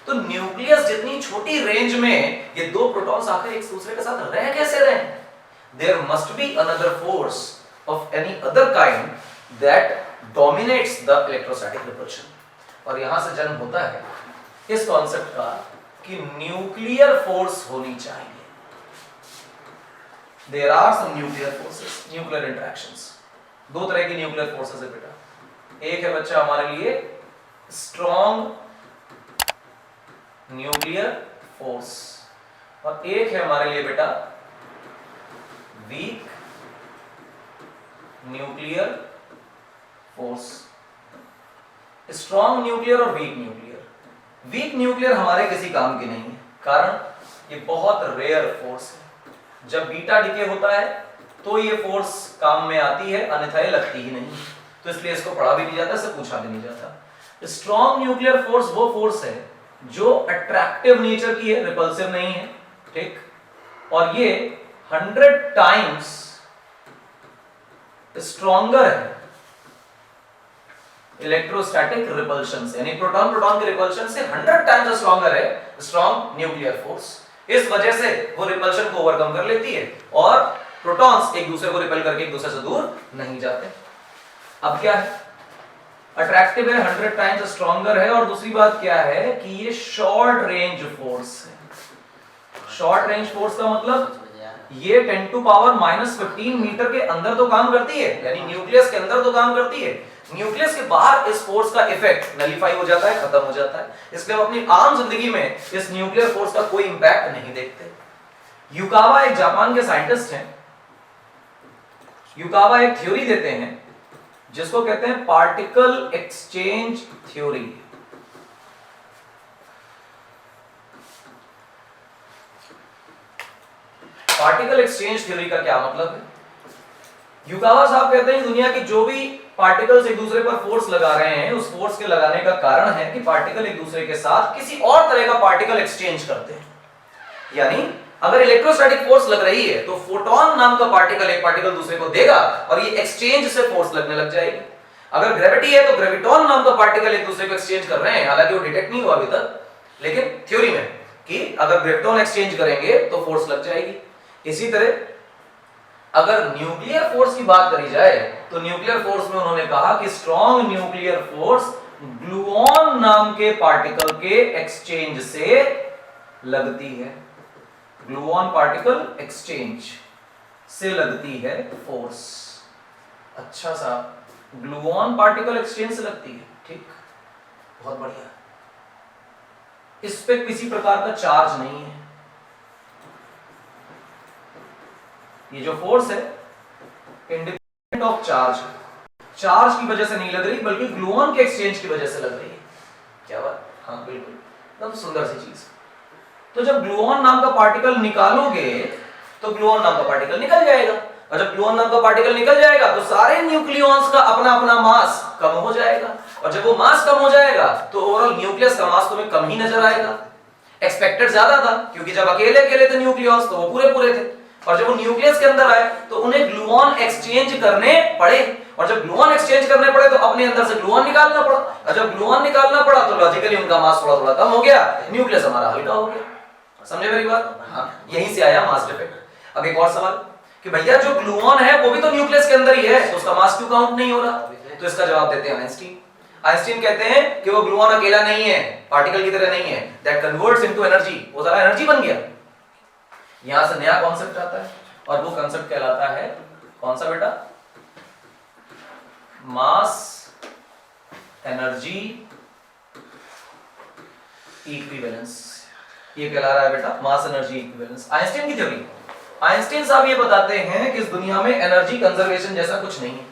तो न्यूक्लियस जितनी छोटी रेंज में ये दो प्रोटॉन्स आकर एक दूसरे के साथ रह कैसे रहे? There must be another force of any other kind that dominates the electrostatic repulsion। और यहां से जन्म होता है इस कॉन्सेप्ट का कि न्यूक्लियर फोर्स होनी चाहिए। There are some nuclear forces, nuclear interactions। दो तरह की न्यूक्लियर फोर्सेस है बेटा। एक है बच्चा हमारे लिए स्ट्रॉन्ग न्यूक्लियर फोर्स और एक है हमारे लिए बेटा weak nuclear force. Strong nuclear और वीक न्यूक्लियर। वीक न्यूक्लियर हमारे किसी काम की नहीं है, कारण ये बहुत रेयर फोर्स है। जब बीटा डिके होता है तो ये फोर्स काम में आती है, अन्यथा ये लगती ही नहीं, तो इसलिए इसको पढ़ा भी नहीं जाता, इससे पूछा भी नहीं जाता। स्ट्रॉन्ग न्यूक्लियर फोर्स वो फोर्स है जो अट्रैक्टिव नेचर की है, रिपल्सिव नहीं है, ठीक। और ये 100 टाइम्स स्ट्रॉन्गर है इलेक्ट्रोस्टैटिक रिपल्शन से, यानी प्रोटॉन प्रोटॉन के रिपल्शन से 100 टाइम्स स्ट्रॉन्गर है स्ट्रॉन्ग न्यूक्लियर फोर्स। इस वजह से वो रिपल्शन को ओवरकम कर लेती है और प्रोटॉन्स एक दूसरे को रिपेल करके एक दूसरे से दूर नहीं जाते। अब क्या है, अट्रैक्टिव है, 100 टाइम्स स्ट्रॉन्गर है, और दूसरी बात क्या है कि ये शॉर्ट रेंज फोर्स है। शॉर्ट रेंज फोर्स का मतलब ये 10 टू पावर -15 मीटर के अंदर तो काम करती है, यानी न्यूक्लियस के अंदर तो काम करती है, न्यूक्लियस के बाहर इस फोर्स का इफेक्ट नलीफाई हो जाता है, खत्म हो जाता है। इसलिए हम अपनी आम जिंदगी में इस न्यूक्लियर फोर्स का कोई इंपैक्ट नहीं देखते। युकावा एक जापान के साइंटिस्ट हैं। युकावा एक थ्योरी देते हैं जिसको कहते हैं particle exchange theory. Particle exchange theory का क्या मतलब है? युकावा साहब कहते हैं दुनिया की जो भी पार्टिकल्स एक दूसरे पर फोर्स लगा रहे हैं, उस फोर्स के लगाने का कारण है कि पार्टिकल एक दूसरे के साथ किसी और तरह का पार्टिकल एक्सचेंज करते हैं। यानी अगर इलेक्ट्रोस्टैटिक फोर्स लग रही है तो फोटोन नाम का पार्टिकल एक पार्टिकल दूसरे को देगा और ये एक्सचेंज से फोर्स लगने लग जाएगी। अगर ग्रेविटी है तो ग्रेविटॉन नाम का पार्टिकल एक दूसरे को एक्सचेंज कर रहे हैं, हालांकि वो डिटेक्ट नहीं हुआ अभी तक, लेकिन थ्योरी में कि अगर ग्रेविटॉन एक्सचेंज करेंगे तो फोर्स लग जाएगी। इसी तरह अगर न्यूक्लियर फोर्स की बात करी जाए तो न्यूक्लियर फोर्स में उन्होंने कहा कि स्ट्रॉन्ग न्यूक्लियर फोर्स ग्लूऑन नाम के पार्टिकल के एक्सचेंज से लगती है। ग्लूऑन पार्टिकल एक्सचेंज से लगती है फोर्स। अच्छा साहब, ग्लूऑन पार्टिकल एक्सचेंज से लगती है, ठीक, बहुत बढ़िया। इस पे किसी प्रकार का चार्ज नहीं है। ये जो फोर्स है इंडिपेंडेंट ऑफ चार्ज, चार्ज की वजह से नहीं लग रही बल्कि ग्लूऑन के एक्सचेंज की वजह से लग रही है। क्या बात? हाँ बिल्कुल, एकदम सुंदर सी चीज। तो जब ग्लूऑन नाम का पार्टिकल निकालोगे तो ग्लूऑन नाम का पार्टिकल निकल जाएगा, और जब ग्लूऑन नाम का पार्टिकल निकल जाएगा तो सारे न्यूक्लियॉन्स का अपना अपना मास कम हो जाएगा, और जब वो मास कम हो जाएगा तो ओवरऑल न्यूक्लियस का मास तुम्हें कम ही नजर आएगा। एक्सपेक्टेड ज्यादा था क्योंकि जब अकेले अकेले थे न्यूक्लियॉन्स तो वो पूरे पूरे थे, और जब वो न्यूक्लियस के अंदर आए तो उन्हें ग्लूऑन एक्सचेंज करने पड़े, और जब ग्लूऑन एक्सचेंज करने पड़े तो अपने अंदर से ग्लूऑन निकालना पड़ा, और जब ग्लूऑन निकालना पड़ा तो लॉजिकली उनका मास थोड़ा थोड़ा कम हो गया, न्यूक्लियस हमारा हल्का हो गया। समझे मेरी बात? हाँ, यहीं से आया मास डिफेक्ट। अब एक और सवाल कि भैया जो ग्लूऑन है वो भी तो न्यूक्लियस के अंदर ही है, तो उसका मास क्यों काउंट नहीं हो रहा? तो इसका जवाब देते हैं आइंस्टीन। आइंस्टीन कहते हैं कि वो ग्लूऑन अकेला नहीं है, पार्टिकल की तरह नहीं है, दैट कन्वर्ट्स इनटू एनर्जी, वो सारा एनर्जी बन गया। यहां से नया कॉन्सेप्ट आता है और वो कॉन्सेप्ट कहलाता है कौन सा बेटा? Mass energy equivalence. ये कहला रहा है बेटा मास एनर्जी इक्विवेलेंस, आइंस्टीन की थ्योरी। आइंस्टीन साहब ये बताते हैं कि इस दुनिया में एनर्जी कंजर्वेशन जैसा कुछ नहीं है,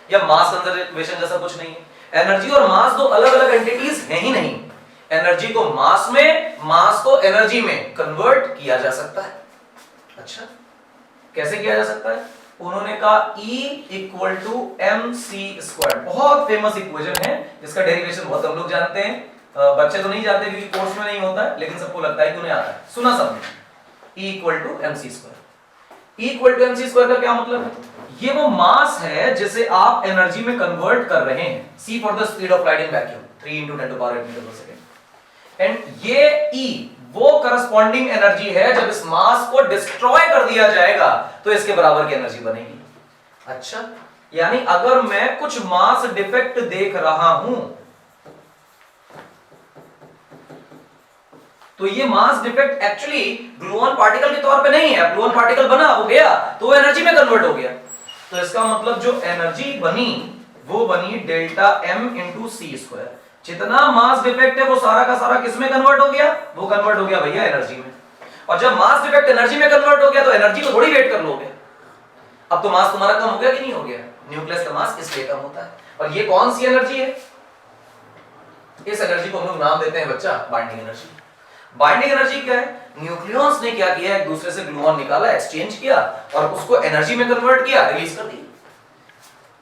या मास कंजर्वेशन जैसा कुछ नहीं है। एनर्जी और मास दो अलग अलग एंटिटीज हैं ही नहीं। एनर्जी को मास में, मास को एनर्जी में कन्वर्ट किया जा सकता है। अच्छा, कैसे किया जा सकता है? उन्होंने कहा E = mc²। बहुत फेमस इक्वेशन है, इसका डेरिवेशन बहुत हम लोग जानते हैं, बच्चे तो नहीं जानते क्योंकि कोर्स में नहीं होता है, लेकिन सबको लगता है कि उन्हें आता है, सुना सबने। E = mc²। E = mc² का क्या मतलब है? ये वो मास है जिसे आप एनर्जी में कन्वर्ट कर रहे हैं। c for the speed of light in vacuum, 3 × 10⁻⁸ metre per second. And ये E वो करस्पॉन्डिंग एनर्जी है जब इस मास को डिस्ट्रॉय कर दिया जाएगा तो इसके बराबर की एनर्जी बनेगी। अच्छा, यानी अगर मैं कुछ मास डिफेक्ट देख रहा हूं तो ये mass defect actually gluon particle के तौर पे नहीं है। ग्लूऑन पार्टिकल बना, वो गया तो वो एनर्जी में कन्वर्ट हो गया, तो इसका मतलब जो एनर्जी बनी वो बनी ΔM × c²। जितना मास डिफेक्ट है वो सारा का सारा किस में कन्वर्ट हो गया? वो कन्वर्ट हो गया भैया एनर्जी में। और जब मास डिफेक्ट एनर्जी में कन्वर्ट हो गया तो एनर्जी को थोड़ी वेट कर लोगे। अब तो मास तुम्हारा कम हो गया कि नहीं हो गया? न्यूक्लियस का मास इसलिए कम होता है। और ये कौन सी एनर्जी है? इस एनर्जी को हम लोग नाम देते हैं बच्चा बाइंडिंग एनर्जी। बाइंडिंग एनर्जी क्या है? न्यूक्लियॉन्स ने क्या किया, एक दूसरे से ग्लूऑन निकाला, एक्सचेंज किया और उसको एनर्जी में कन्वर्ट किया, रिलीज कर दी।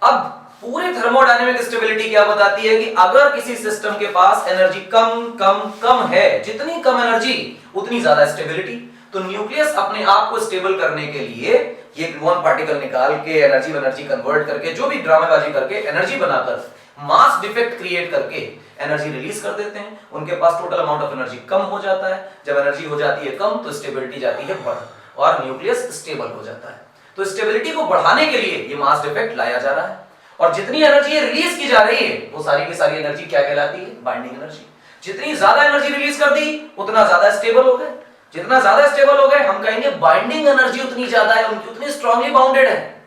अब पूरी थर्मोडायनेमिक स्टेबिलिटी क्या बताती है कि अगर किसी सिस्टम के पास एनर्जी कम कम कम है, जितनी कम एनर्जी उतनी ज्यादा स्टेबिलिटी। तो न्यूक्लियस अपने आप को स्टेबल करने के लिए ये ग्लूऑन पार्टिकल निकाल के एनर्जी कन्वर्ट करके, जो भी ड्रामेबाजी करके, एनर्जी बनाकर, मास डिफेक्ट क्रिएट करके एनर्जी रिलीज कर देते हैं। उनके पास टोटल अमाउंट ऑफ एनर्जी कम हो जाता है। जब एनर्जी हो जाती है कम तो स्टेबिलिटी जाती है बढ़, और न्यूक्लियस स्टेबल हो जाता है। तो स्टेबिलिटी को बढ़ाने के लिए ये मास डिफेक्ट लाया जा रहा है, और जितनी एनर्जी रिलीज की जा रही है वो सारी की सारी एनर्जी क्या कहलाती है? Binding energy. जितनी ज्यादा एनर्जी रिलीज कर दी उतना ज्यादा स्टेबल हो गए। जितना ज्यादा स्टेबल हो गए हम कहेंगे बाइंडिंग एनर्जी उतनी ज्यादा है, उनकी उतनी स्ट्रांगली बाउंडेड है।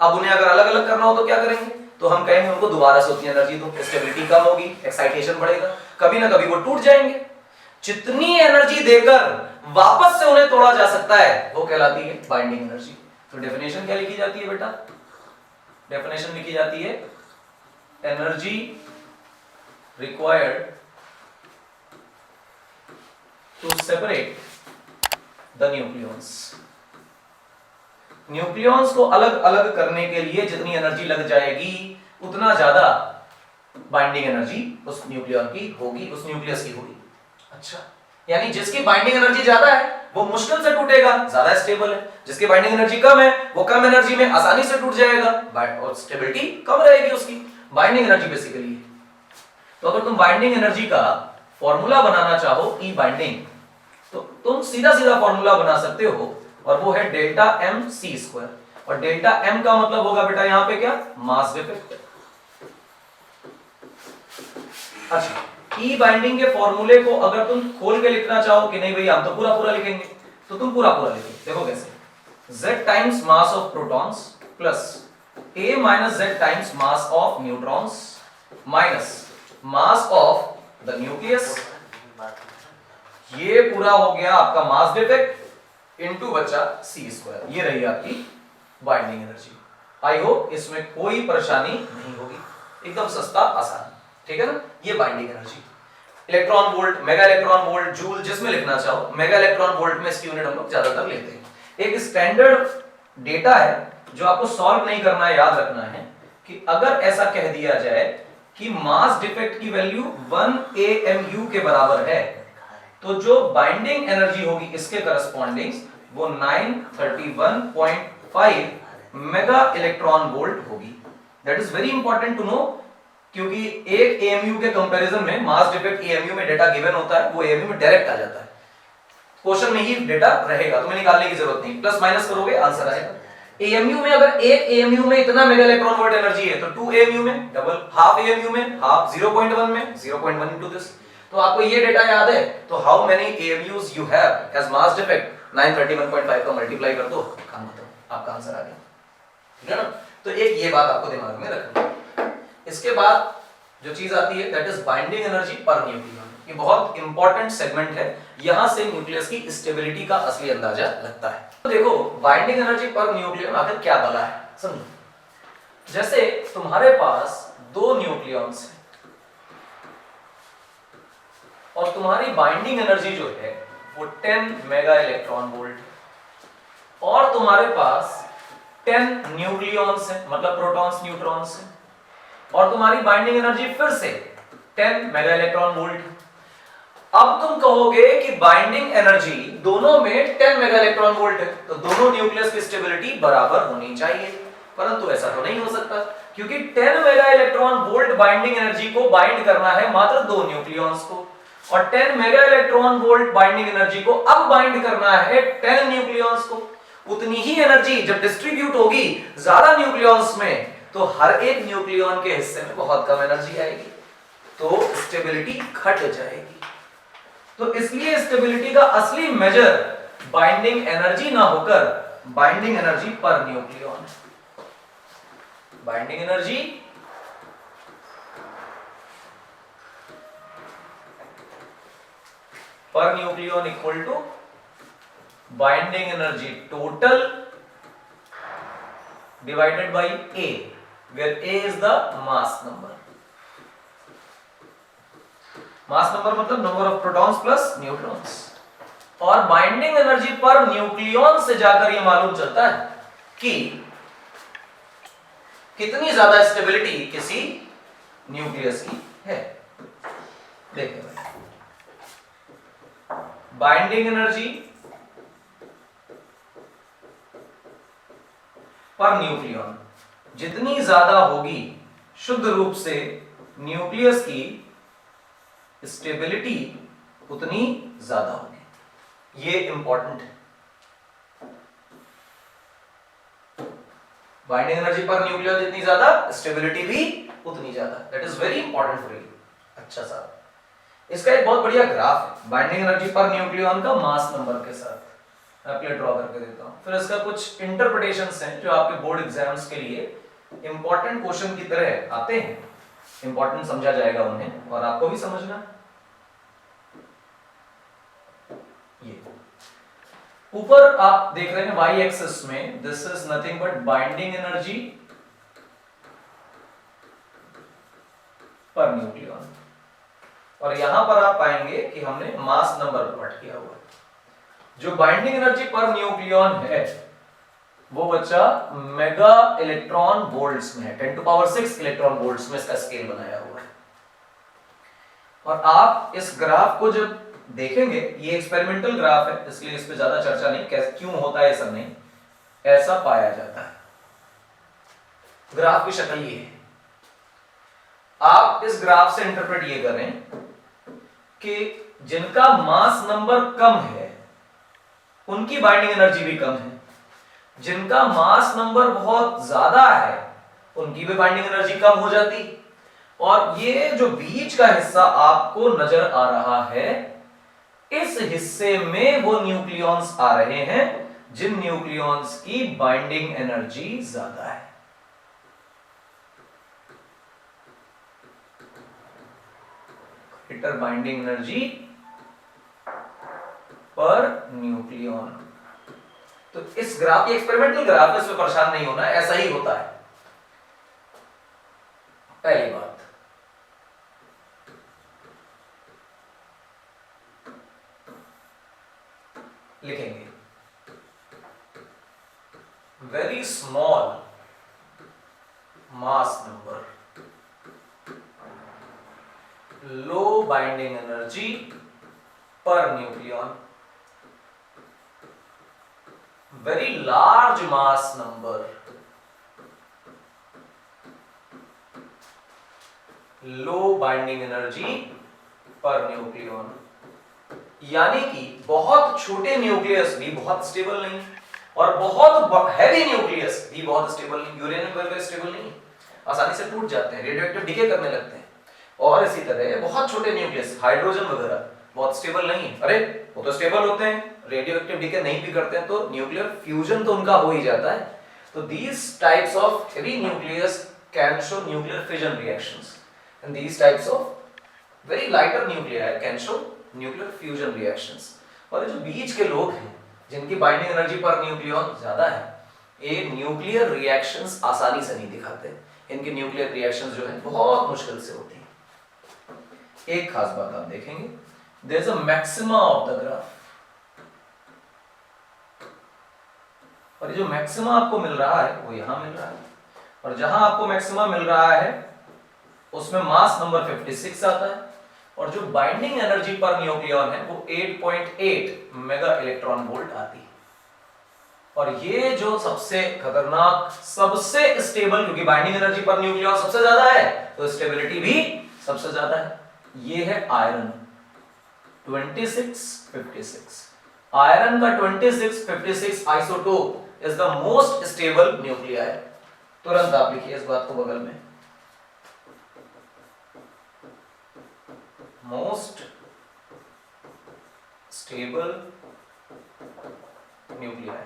अब उन्हें अगर अलग अलग करना हो तो क्या करेंगे, तो हम कहेंगे उनको दोबारा से उतनी एनर्जी दो, स्टेबिलिटी कम होगी, एक्साइटेशन बढ़ेगा, कभी ना कभी वो टूट जाएंगे। जितनी एनर्जी देकर वापस से उन्हें तोड़ा जा सकता है वो कहलाती है बाइंडिंग एनर्जी। तो डेफिनेशन क्या लिखी जाती है बेटा, डेफिनेशन लिखी जाती है energy required to separate the nucleons. Nucleons को अलग अलग करने के लिए जितनी एनर्जी लग जाएगी उतना ज्यादा बाइंडिंग एनर्जी उस न्यूक्लियॉन की होगी, उस न्यूक्लियस की होगी। अच्छा, यानी जिसकी बाइंडिंग एनर्जी ज्यादा है वो मुश्किल से टूटेगा, ज्यादा स्टेबल है। जिसकी बाइंडिंग एनर्जी कम है वो कम एनर्जी में आसानी से टूट जाएगा और स्टेबिलिटी कम रहेगी उसकी। बाइंडिंग एनर्जी बेसिकली है। तो अगर तुम बाइंडिंग एनर्जी का फॉर्मूला बनाना चाहो ई बाइंडिंग, तो तुम सीधा सीधा फॉर्मूला बना सकते हो और वो है डेल्टा एम सी स्क्वायर। और डेल्टा एम का मतलब होगा बेटा यहां पे क्या, मास डिफेक्ट। अच्छा, ई बाइंडिंग के फॉर्मूले को अगर तुम खोल के लिखना चाहो कि नहीं भैया हम तो पूरा पूरा लिखेंगे, तो तुम पूरा पूरा लिखो। देखो कैसे, z times mass of protons plus a minus z times mass of neutrons minus mass of the nucleus. ये पूरा हो गया आपका मास डिफेक्ट इनटू बचा c स्क्वायर। ये रही आपकी बाइंडिंग एनर्जी। आई होप इसमें कोई परेशानी नहीं होगी, एकदम सस्ता आसान, ठीक है ना। ये binding energy, electron volt, mega electron volt, joule, जिसमें लिखना चाहो। मेगा इलेक्ट्रॉन वोल्ट में इसकी यूनिट हम लोग ज्यादातर लेते हैं। एक स्टैंडर्ड डेटा है जो आपको सॉल्व नहीं करना है, याद रखना है कि अगर ऐसा कह दिया जाए कि मास डिफेक्ट की वैल्यू 1 AMU के बराबर है, तो जो बाइंडिंग एनर्जी होगी इसके करस्पॉन्डिंग वो 931.5 मेगा इलेक्ट्रॉन वोल्ट होगी। That is very important to know, क्योंकि एक AMU के कंपैरिजन में मास डिफेक्ट AMU में डेटा गिवन होता है, वो AMU में डायरेक्ट आ जाता है, क्वेश्चन में ही डेटा रहेगा, तुम्हें निकालने की जरूरत नहीं, प्लस माइनस करोगे आंसर आएगा। AMU में अगर एक AMU में इतना मेगा इलेक्ट्रॉन वोल्ट एनर्जी है तो 2 AMU में डबल, हाफ AMU में हाफ, 0.1 में 0.1 इनटू दिस। तो आपको ये डेटा याद है, तो how many AMUs you have as mass defect 931.5 का मल्टीप्लाई कर दो, काम खत्म, आपका आंसर आ गया, ठीक है ना। तो एक ये बात आपको दिमाग में रखनी है। इसके बाद जो चीज आती है that is binding energy per nucleon. ये बहुत इंपॉर्टेंट सेगमेंट है, यहां से न्यूक्लियस की स्टेबिलिटी का असली अंदाजा लगता है। तो देखो बाइंडिंग एनर्जी पर न्यूक्लियन आखिर क्या बला है, समझो। जैसे तुम्हारे पास दो न्यूक्लियॉन्स हैं और तुम्हारी बाइंडिंग एनर्जी जो है वो 10 मेगा इलेक्ट्रॉन वोल्ट है, और तुम्हारे पास 10 न्यूक्लियॉन्स हैं, मतलब प्रोटॉन्स न्यूट्रॉन्स हैं, और तुम्हारी बाइंडिंग एनर्जी फिर से 10 मेगा इलेक्ट्रॉन वोल्ट है। अब तुम कहोगे कि बाइंडिंग एनर्जी दोनों में 10 मेगा इलेक्ट्रॉन वोल्ट है, तो दोनों न्यूक्लियस की स्टेबिलिटी बराबर होनी चाहिए, परंतु ऐसा तो नहीं हो सकता, क्योंकि 10 mega electron volt binding energy को बाइंड करना है मात्र दो न्यूक्लियॉन्स को, और 10 mega electron volt binding energy को अब बाइंड करना है 10 न्यूक्लियॉन्स को। उतनी ही एनर्जी जब डिस्ट्रीब्यूट होगी ज्यादा न्यूक्लियॉन्स में, तो हर एक न्यूक्लियॉन के हिस्से में बहुत कम एनर्जी आएगी, तो स्टेबिलिटी घट जाएगी। तो इसलिए स्टेबिलिटी का असली मेजर बाइंडिंग एनर्जी ना होकर बाइंडिंग एनर्जी पर न्यूक्लियॉन है। Binding energy per nucleon equal to binding energy total divided by A, where A is the mass number. Mass number मतलब number of protons plus neutrons. और binding energy per nucleon से जाकर यह मालूम चलता है कि कितनी ज्यादा स्टेबिलिटी किसी न्यूक्लियस की है। देखिए बाइंडिंग एनर्जी पर न्यूक्लियॉन जितनी ज्यादा होगी, शुद्ध रूप से न्यूक्लियस की स्टेबिलिटी उतनी ज्यादा होगी। ये इंपॉर्टेंट है। बाइंडिंग एनर्जी पर न्यूक्लियॉन जितनी ज्यादा, स्टेबिलिटी भी उतनी ज्यादा। That is very important for you. अच्छा साहब, इसका एक बहुत बढ़िया ग्राफ है बाइंडिंग एनर्जी पर न्यूक्लियॉन का मास नंबर के साथ। मैं आपके ड्रॉ करके देता हूं, फिर इसका कुछ इंटरप्रिटेशंस हैं जो आपके बोर्ड एग्जाम्स के लिए इंपॉर्टेंट क्वेश्चन की तरह आते हैं, इंपॉर्टेंट समझा जाएगा उन्हें और आपको भी समझना। ये ऊपर आप देख रहे हैं वाई एक्सिस में, this is nothing but binding energy per nucleon, और यहां पर आप पाएंगे कि हमने मास नंबर प्लॉट किया हुआ है। जो बाइंडिंग एनर्जी पर न्यूक्लियॉन है वो बच्चा मेगा इलेक्ट्रॉन वोल्ट्स में है, 10 टू पावर 6 इलेक्ट्रॉन वोल्ट्स में इसका स्केल बनाया हुआ है। और आप इस ग्राफ को जब देखेंगे, ये एक्सपेरिमेंटल ग्राफ है इसलिए इस पे ज्यादा चर्चा नहीं, कैसे क्यों होता है सब नहीं, ऐसा पाया जाता है। ग्राफ की शक्ल ये है। आप इस ग्राफ से इंटरप्रेट ये करें कि जिनका मास नंबर कम है उनकी बाइंडिंग एनर्जी भी कम है, जिनका मास नंबर बहुत ज्यादा है उनकी भी बाइंडिंग एनर्जी कम हो जाती। और ये जो बीच का हिस्सा आपको नजर आ रहा है, इस हिस्से में वो न्यूक्लियॉन्स आ रहे हैं जिन न्यूक्लियॉन्स की बाइंडिंग एनर्जी ज्यादा है। Greater binding energy per nucleon. तो इस ग्राफ, ये एक्सपेरिमेंटल ग्राफ है, इसमें परेशान नहीं होना, ऐसा ही होता है। पहली बात, लिखेंगे वेरी स्मॉल मास नंबर, लो binding energy per nucleon, very large mass number, low binding energy per nucleon। यानी कि बहुत छोटे न्यूक्लियस भी बहुत स्टेबल नहीं और बहुत हैवी न्यूक्लियस भी बहुत स्टेबल नहीं। यूरेनियम वगैरह स्टेबल नहीं, आसानी से टूट जाते हैं, रेडियोएक्टिव डिके करने लगते हैं। और इसी तरह बहुत छोटे न्यूक्लियस, हाइड्रोजन वगैरह बहुत स्टेबल नहीं है। अरे वो तो स्टेबल होते हैं, रेडियोएक्टिव डिके नहीं भी करते हैं, तो न्यूक्लियर फ्यूजन तो उनका हो ही जाता है। तो these types of heavy nucleus can show nuclear fission reactions and these types of very lighter nuclei can show nuclear fusion reactions। और ये जो बीच के लोग हैं जिनकी बाइंडिंग एनर्जी पर न्यूक्लियॉन ज्यादा है, ये न्यूक्लियर रिएक्शंस आसानी से नहीं दिखाते, इनके न्यूक्लियर रिएक्शंस जो है बहुत मुश्किल से होती है। एक खास बात आप देखेंगे, there is a maxima of the graph, और ये जो मैक्सिमा आपको मिल रहा है वो यहां मिल रहा है, और जहां आपको मैक्सिमा मिल रहा है उसमें मास नंबर 56 आता है, और जो बाइंडिंग एनर्जी पर न्यूक्लियॉन है वो 8.8 मेगा इलेक्ट्रॉन वोल्ट आती है। और ये जो सबसे खतरनाक, सबसे स्टेबल, क्योंकि बाइंडिंग एनर्जी पर न्यूक्लियॉन सबसे ज्यादा है तो स्टेबिलिटी भी सबसे ज्यादा है, ये है आयरन 2656। आयरन का 2656 isotope is the most stable nuclei। तुरंत आप लिखिए इस बात को बगल में, most stable nuclei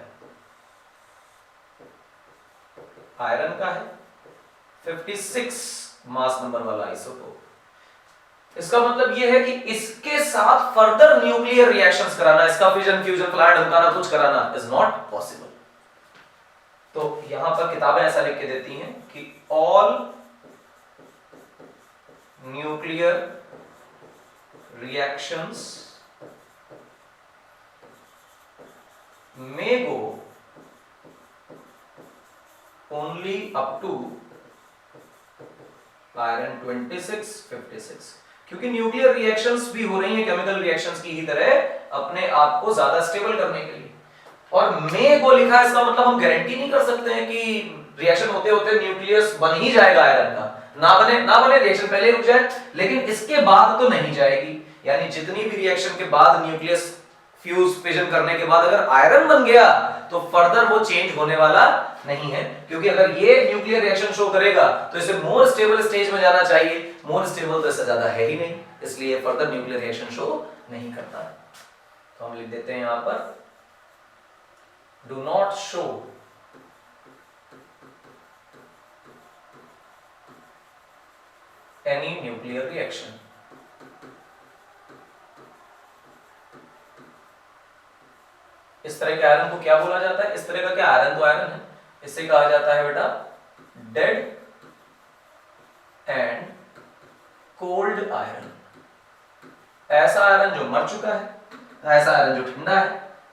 आयरन का है 56 मास नंबर वाला आइसोटोप। इसका मतलब यह है कि इसके साथ फर्दर न्यूक्लियर रिएक्शंस कराना, इसका फिजन फ्यूजन फ्लाइड ढमकाना, कुछ कराना इज नॉट पॉसिबल। तो यहां पर किताबें ऐसा लिख के देती हैं कि all nuclear reactions may go only up to iron 2656, क्योंकि न्यूक्लियर रिएक्शंस भी हो रही हैं केमिकल रिएक्शंस की ही तरह अपने आप को ज्यादा स्टेबल करने के लिए। और मे को लिखा है, इसका मतलब हम गारंटी नहीं कर सकते हैं कि रिएक्शन होते होते न्यूक्लियस बन ही जाएगा आयरन का, ना बने रिएक्शन पहले रुक जाए, लेकिन इसके बाद तो नहीं जाएगी। यानी जितनी भी रिएक्शन के बाद न्यूक्लियस फ्यूज फिजन करने के बाद अगर आयरन बन गया तो फर्दर वो चेंज होने वाला नहीं है, क्योंकि अगर ये न्यूक्लियर रिएक्शन शो करेगा तो इसे मोर स्टेबल स्टेज में जाना चाहिए, मोर स्टेबल तो इससे ज्यादा है ही नहीं, इसलिए फर्दर न्यूक्लियर रिएक्शन शो नहीं करता। तो हम लिख देते हैं यहां पर do not show any nuclear reaction. इस तरह के आयरन को क्या बोला जाता है? इस तरह का क्या आयरन तो आयरन है, इसे कहा जाता है बेटा डेड एंड कोल्ड आयरन। ऐसा आयरन जो मर चुका है, ऐसा आयरन जो ठंडा है।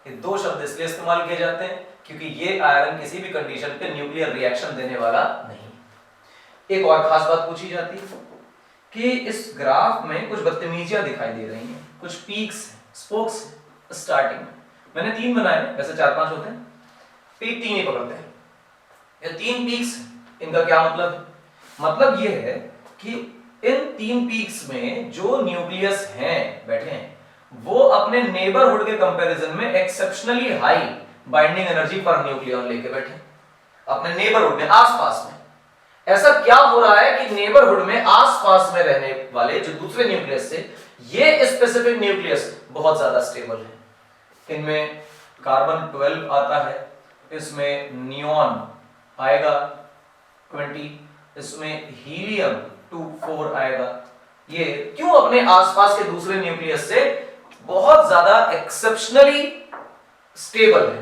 ये दो शब्द इसलिए इस्तेमाल किए जाते हैं क्योंकि ये आयरन किसी भी कंडीशन पे न्यूक्लियर रिएक्शन देने वाला नहीं। एक और खास बात पूछी जाती है कि इस ग्राफ में कुछ बदतमीजियां दिखाई दे रही हैं, कुछ पीक्स स्पोक्स स्टार्टिंग में। मैंने 3 बनाए, वैसे 4-5 होते हैं, पीक 3 ही पकड़ते हैं। ये 3 पीक्स, इनका क्या मतलब है? मतलब ये है कि इन 3 पीक्स में जो न्यूक्लियस हैं बैठे हैं वो अपने नेबरहुड के कंपैरिजन में exceptionally high binding energy per nucleon लेके बैठे, अपने नेबरहुड में, आसपास में। ऐसा क्या हो रहा है कि नेबरहुड में आसपास में रहने वाले जो दूसरे न्यूक्लियस से ये स्पेसिफिक न्यूक्लियस बहुत ज्यादा स्टेबल है। इनमें कार्बन 12 आता है, इसमें नियॉन आएगा 20, इसमें हीलियम 24 आएगा। ये क्यों अपने आसपास के दूसरे न्यूक्लियस से बहुत ज्यादा एक्सेप्शनली स्टेबल है?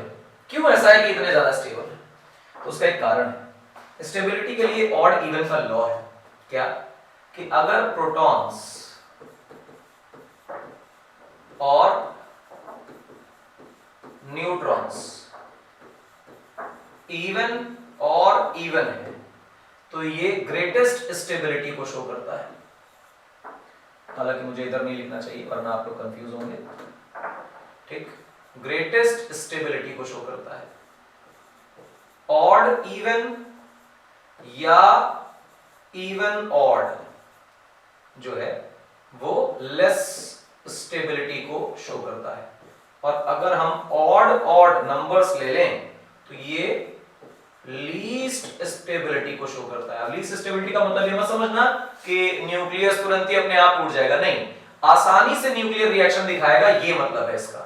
क्यों ऐसा है कि इतने ज्यादा स्टेबल है? तो उसका एक कारण है। स्टेबिलिटी के लिए ऑड इवन का लॉ है। क्या? कि अगर प्रोटॉन्स और न्यूट्रॉन्स इवन और इवन है तो ये ग्रेटेस्ट स्टेबिलिटी को शो करता है। हालांकि मुझे इधर नहीं लिखना चाहिए वरना आप लोग कंफ्यूज होंगे। ठीक, ग्रेटेस्ट स्टेबिलिटी को शो करता है। ऑड इवन या इवन ऑड जो है वो लेस स्टेबिलिटी को शो करता है। और अगर हम ऑड ऑड नंबर्स ले लें तो ये लीस्ट स्टेबिलिटी को शो करता है। अब लीस्ट स्टेबिलिटी का मतलब ये मत समझना कि न्यूक्लियस तुरंत ही अपने आप टूट जाएगा, नहीं, आसानी से न्यूक्लियर रिएक्शन दिखाएगा, ये मतलब है इसका।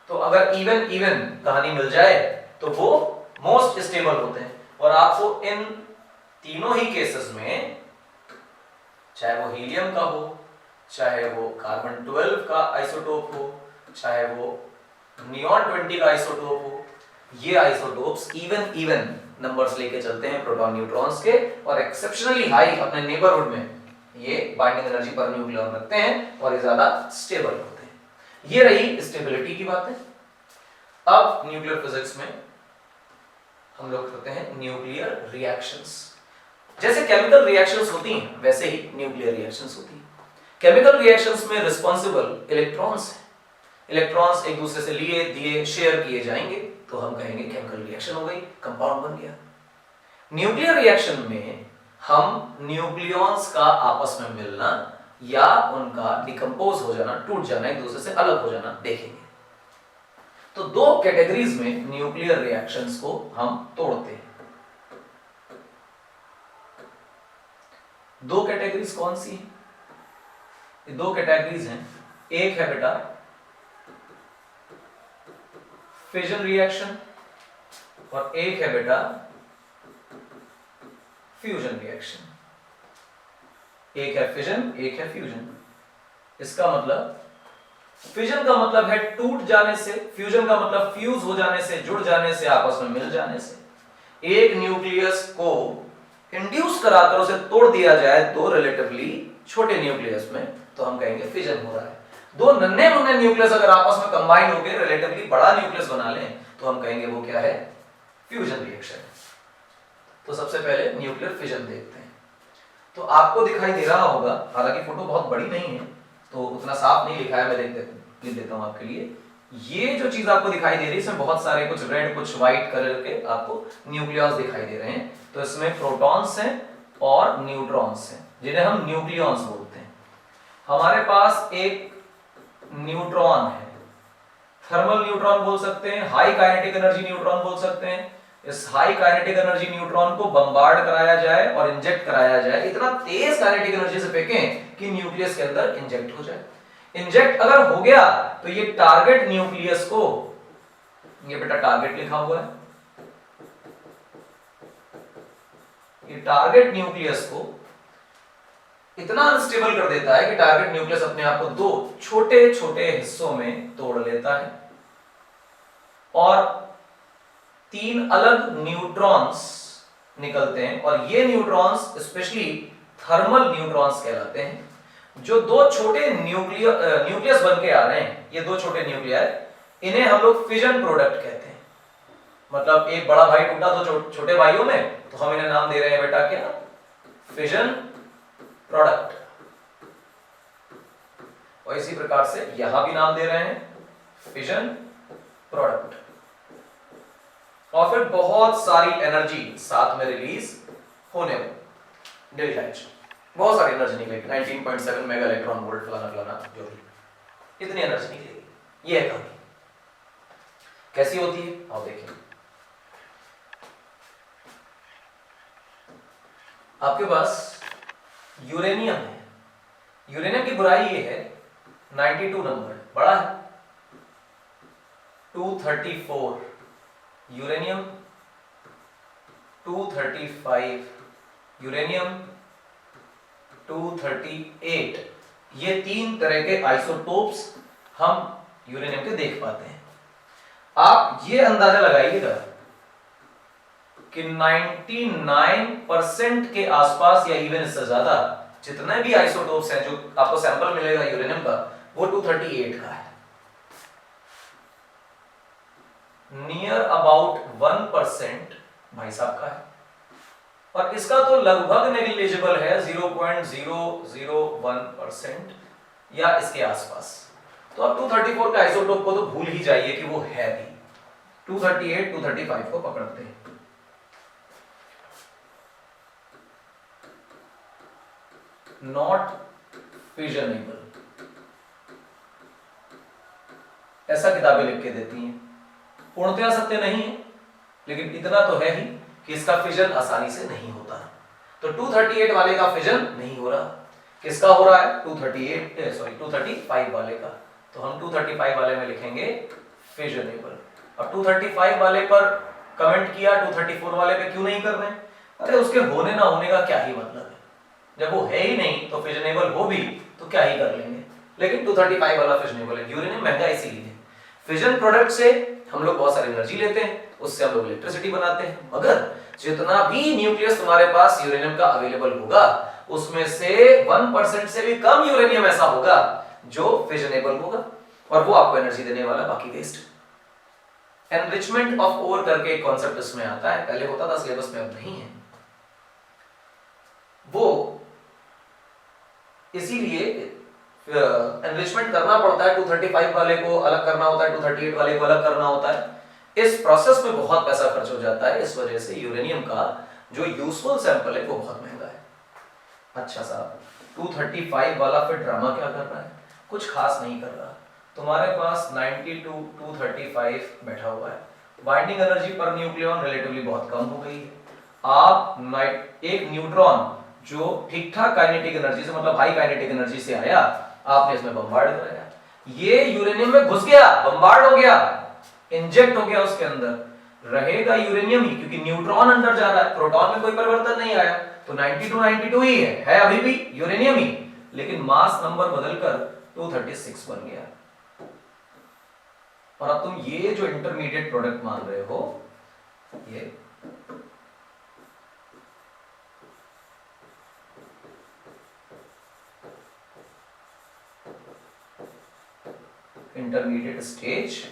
तो अगर इवन इवन कहानी मिल जाए तो वो मोस्ट स्टेबल होते हैं। और आपको इन तीनों ही केसेस में, चाहे वो हीलियम का हो, चाहे वो कार्बन 12 का आइसोटोप हो, चाहे वो नियॉन 20 का आइसोटोप हो, ये आइसोटोप्स इवन इवन नंबर्स लेके चलते हैं प्रोटॉन न्यूट्रॉन्स के, और एक्सेप्शनली हाई अपने नेबरहुड में ये बाइंडिंग एनर्जी पर न्यूक्लियन रखते हैं और ये ज्यादा स्टेबल होते हैं। ये रही स्टेबिलिटी की बात है। अब न्यूक्लियर फिजिक्स में हम लोग करते हैं न्यूक्लियर रिएक्शंस। जैसे केमिकल रिएक्शंस होती हैं वैसे ही न्यूक्लियर रिएक्शंस होती हैं। केमिकल रिएक्शंस में रिस्पॉन्सिबल इलेक्ट्रॉन्स हैं। इलेक्ट्रॉन्स एक दूसरे से लिए दिए शेयर किए जाएंगे तो हम कहेंगे केमिकल रिएक्शन हो गई, कंपाउंड बन गया। न्यूक्लियर रिएक्शन में हम न्यूक्लियॉन्स का आपस में मिलना या उनका डिकम्पोज हो जाना, टूट जाना, एक दूसरे से अलग हो जाना देखेंगे। तो 2 कैटेगरीज में न्यूक्लियर रिएक्शंस को हम तोड़ते हैं। 2 कैटेगरीज कौन सी हैं? ये 2 कैटेगरीज हैं। एक है बेटा फिजन रिएक्शन और एक है बेटा फ्यूजन रिएक्शन। एक है फिजन, एक है फ्यूजन। इसका मतलब फिजन का मतलब है टूट जाने से, फ्यूजन का मतलब फ्यूज हो जाने से, जुड़ जाने से, आपस में मिल जाने से। एक न्यूक्लियस को इंड्यूस कराकर उसे तोड़ दिया जाए 2 रिलेटिवली छोटे न्यूक्लियस में तो हम कहेंगे फिजन हो रहा है। 2 नन्हे मुन्ने न्यूक्लियस अगर आपस में कंबाइन होकर रिलेटिवली बड़ा न्यूक्लियस बना लें तो हम कहेंगे वो क्या है? Fusion reaction. तो सबसे पहले न्यूक्लियर फिजन देखते हैं। तो आपको दिखाई दे रहा होगा, हालांकि फोटो बहुत बड़ी नहीं है तो उतना साफ नहीं लिखा है, मैं लिख देता हूं आपके लिए। ये जो चीज आपको दिखाई दे रही है इसमें बहुत सारे कुछ रेड कुछ व्हाइट कलर के आपको न्यूक्लियॉन्स दिखाई दे रहे हैं। तो इसमें प्रोटॉन्स हैं और न्यूट्रॉन्स हैं जिन्हें हम न्यूक्लियॉन्स बोलते हैं। हमारे पास एक न्यूट्रॉन है थर्मल न्यूट्रॉन बोल सकते हैं, हाई काइनेटिक एनर्जी न्यूट्रॉन बोल सकते हैं। इस हाई काइनेटिक एनर्जी न्यूट्रॉन को बम्बार्ड कराया जाए और इंजेक्ट कराया जाए, इतना तेज काइनेटिक एनर्जी से फेंकें कि न्यूक्लियस के अंदर इंजेक्ट हो जाए। इंजेक्ट अगर हो गया तो ये टारगेट न्यूक्लियस को, ये बेटा टारगेट लिखा हुआ है, ये टारगेट न्यूक्लियस को इतना अनस्टेबल कर देता है कि टारगेट न्यूक्लियस अपने आप को दो छोटे छोटे हिस्सों में तोड़ लेता है और तीन अलग न्यूट्रॉन्स निकलते हैं, और ये न्यूट्रॉन्स स्पेशली थर्मल न्यूट्रॉन्स कहलाते हैं। जो दो छोटे न्यूक्लियस बन के आ रहे हैं, ये दो छोटे न्यूक्लियर, इन्हें हम लोग फिजन प्रोडक्ट कहते हैं। मतलब एक बड़ा भाई टूटा दो छोटे भाइयों में, तो हम इन्हें नाम दे रहे हैं बेटा क्या, फिजन प्रोडक्ट। और इसी प्रकार से यहां भी नाम दे रहे हैं फिजन प्रोडक्ट। और फिर बहुत सारी एनर्जी साथ में रिलीज होने में, डेल्टा एच, बहुत सारी एनर्जी निकलेगी, 19.7 मेगा इलेक्ट्रॉन वोल्ट फलाना फलाना, जो भी इतनी एनर्जी निकलेगी। ये है कहानी। कैसी होती है आओ देखिए। आपके पास यूरेनियम है, यूरेनियम की बुराई ये है 92 नंबर बड़ा है, 234 यूरेनियम, 235 यूरेनियम, 238, ये तीन तरह के आइसोटोप्स हम यूरेनियम के देख पाते हैं। आप ये अंदाजा लगाइएगा कि 99% के आसपास या इवन इससे ज्यादा जितने भी आइसोटोप्स हैं जो आपको सैंपल मिलेगा यूरेनियम का, वो 238 का है। नियर अबाउट 1% भाई साहब का है, और इसका तो लगभग नेग्लिजिबल है, 0.001% या इसके आसपास। तो आप 234 का आइसोटोप को तो भूल ही जाइए कि वो है भी। 238, 235 को पकड़ते हैं। नॉट फिजनेबल, ऐसा किताबें लिख के देती हैं। पूर्णतया सत्य नहीं है, लेकिन इतना तो है ही कि इसका फिजन आसानी से नहीं होता। तो 238 वाले का फिजन नहीं हो रहा, किसका हो रहा है, 235 वाले का। तो हम 235 वाले में लिखेंगे फिजनेबल। और 235 वाले पर कमेंट किया, 234 वाले पे क्यों नहीं कर रहे हैं? अरे उसके होने ना होने का क्या ही मतलब है, जब वो है ही नहीं तो फिजनेबल हो भी तो क्या ही कर लेंगे। लेकिन 235 वाला फिजनेबल है। यूरेनियम महंगा इसीलिए है, फिजन प्रोडक्ट से हम लोग बहुत सारी एनर्जी लेते हैं, उससे हम लोग इलेक्ट्रिसिटी बनाते हैं। मगर जितना भी न्यूक्लियस तुम्हारे पास यूरेनियम का अवेलेबल होगा, उसमें से 1% से भी कम यूरेनियम ऐसा होगा जो फिजनेबल होगा, और वो आपको एनर्जी देने वाला, बाकी वेस्ट। एनरिचमेंट ऑफ ओर करके एक कॉन्सेप्ट इसमें आता है, पहले होता था सिलेबस में, अब नहीं है। वो इसीलिए एनरिचमेंट करना पड़ता है, 235 वाले को अलग करना होता है, 238 वाले को अलग करना होता है। इस प्रोसेस में बहुत पैसा खर्च हो जाता है, इस वजह से यूरेनियम का जो यूजफुल सैंपल है वो बहुत महंगा है। अच्छा साहब, 235 वाला फिर ड्रामा क्या कर रहा है? कुछ खास नहीं कर रहा। तुम्हारे पास 92 235 बैठा हुआ है, binding energy per nucleon relatively बहुत कम हो गई है। आप एक न्यूट्रॉन जो ठीक ठाक काइनेटिक एनर्जी से, मतलब हाई काइनेटिक एनर्जी से आया, आपने इसमें बम्बार्ड कराया, ये यूरेनियम में घुस गया, बम्बार्ड हो गया, इंजेक्ट हो गया, उसके अंदर रहेगा यूरेनियम ही, क्योंकि न्यूट्रॉन अंदर जा रहा है, प्रोटॉन में कोई परिवर्तन नहीं आया, तो 92 ही है अभी भी यूरेनियम ही, लेकिन मास नंबर बदलकर 236 बन गया। और अब तुम ये जो इंटरमीडिएट प्रोडक्ट मान रहे हो, ये इंटरमीडिएट स्टेज,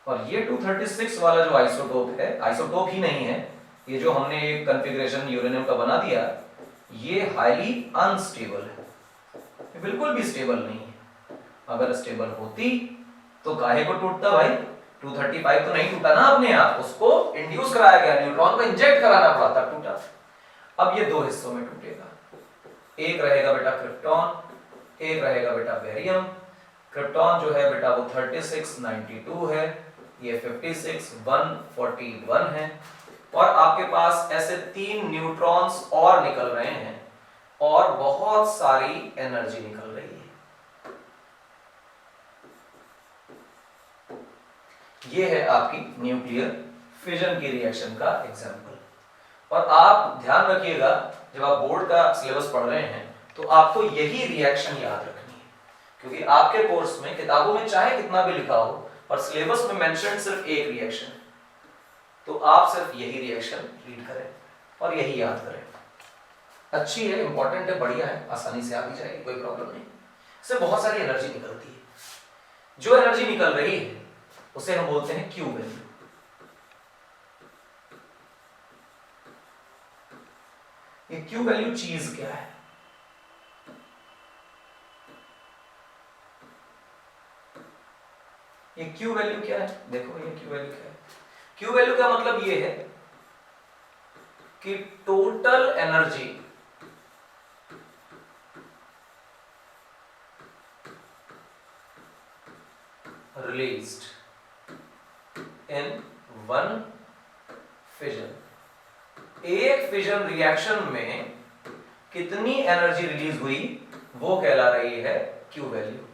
और ये 236 वाला जो आइसोटोप है, आइसोटोप ही नहीं है, ये जो हमने एक कॉन्फ़िगरेशन यूरेनियम का बना दिया, ये हाईली अनस्टेबल है, ये बिल्कुल भी स्टेबल नहीं है। अगर स्टेबल होती तो काहे को टूटता भाई? 235 तो नहीं टूटा ना अपने आप, उसको इंड्यूस कराया गया, न्यूट्रॉन को इंजेक्ट कराना पड़ा था, टूटा। अब ये दो हिस्सों में टूटेगा, एक रहेगा बेटा क्रिप्टॉन, एक रहेगा बेटा बेरियम, क्रिप्टॉन जो है बेटा वो 36 92 है, ये 56 141 है, और आपके पास ऐसे 3 न्यूट्रॉन्स और निकल रहे हैं और बहुत सारी एनर्जी निकल रही है। ये है आपकी न्यूक्लियर फिजन की रिएक्शन का एग्जांपल। और आप ध्यान रखिएगा, जब आप बोर्ड का सिलेबस पढ़ रहे हैं तो आपको यही रिएक्शन याद रखनी है, क्योंकि आपके कोर्स में किताबों में चाहे कितना भी लिखा हो और सिलेबस में मेंशन सिर्फ एक रिएक्शन, तो आप सिर्फ यही रिएक्शन रीड करें और यही याद करें। अच्छी है, इंपॉर्टेंट है, बढ़िया है, आसानी से आ भी जाएगी, कोई प्रॉब्लम नहीं। इससे बहुत सारी एनर्जी निकलती है। जो एनर्जी निकल रही है उसे हम बोलते हैं क्यू वैल्यू। ये क्यू वैल्यू चीज क्या है? ये क्यू वैल्यू क्या है? देखो ये क्यू वैल्यू क्या है। क्यू वैल्यू का मतलब ये है कि total energy released in one fission. एक फिजन रिएक्शन में कितनी एनर्जी रिलीज हुई वो कहला रही है क्यू वैल्यू।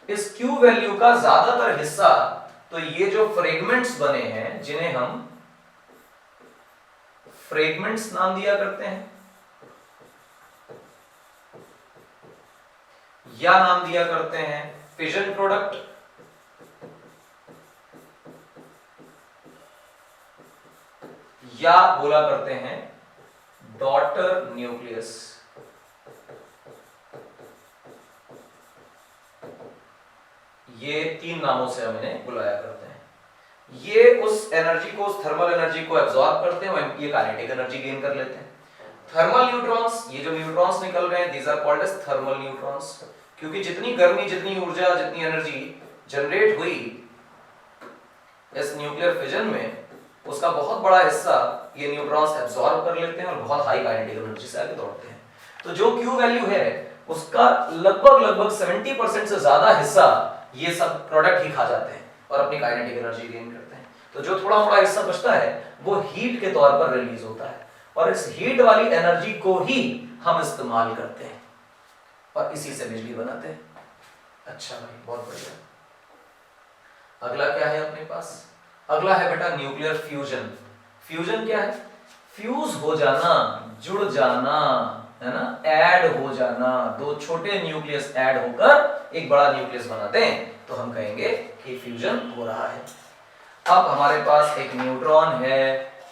इस क्यू वैल्यू का ज्यादातर हिस्सा तो ये जो फ्रेगमेंट्स बने हैं, जिन्हें हम फ्रेगमेंट्स नाम दिया करते हैं या नाम दिया करते हैं फिजन प्रोडक्ट, या बोला करते हैं डॉटर न्यूक्लियस। ये 3 नामों से हम इन्हें बुलाया करते हैं। ये उस एनर्जी को, उस थर्मल एनर्जी को एब्जॉर्ब करते हैं, ये काइनेटिक एनर्जी गेन कर लेते हैं। थर्मल न्यूट्रॉन्स, ये जो न्यूट्रॉन्स निकल रहे हैं, these are called as thermal neutrons, क्योंकि जितनी गर्मी, जितनी ऊर्जा, जितनी एनर्जी जनरेट हुई इस न्यूक्लियर फिजन में, उसका बहुत बड़ा हिस्सा ये न्यूट्रॉन्स एब्जॉर्ब कर लेते हैं और बहुत हाई काइनेटिक एनर्जी से आगे दौड़ते हैं। तो जो क्यू वैल्यू है उसका लगभग 70% से ज्यादा हिस्सा ये सब प्रोडक्ट ही खा जाते हैं और अपनी काइनेटिक एनर्जी गेन करते हैं। तो जो थोड़ा मोड़ा हिस्सा बचता है वो हीट के तौर पर रिलीज होता है, और इस हीट वाली एनर्जी को ही हम इस्तेमाल करते हैं और इसी से बिजली बनाते हैं। अच्छा भाई, बहुत बढ़िया। अगला क्या है अपने पास? अगला है बेटा न्यूक्लियर फ्यूजन। फ्यूजन क्या है? फ्यूज हो जाना, जुड़ जाना, है ना, ऐड हो जाना। 2 छोटे न्यूक्लियस ऐड होकर एक बड़ा न्यूक्लियस बनाते हैं, तो हम कहेंगे कि फ्यूजन हो रहा है। अब हमारे पास एक न्यूट्रॉन है,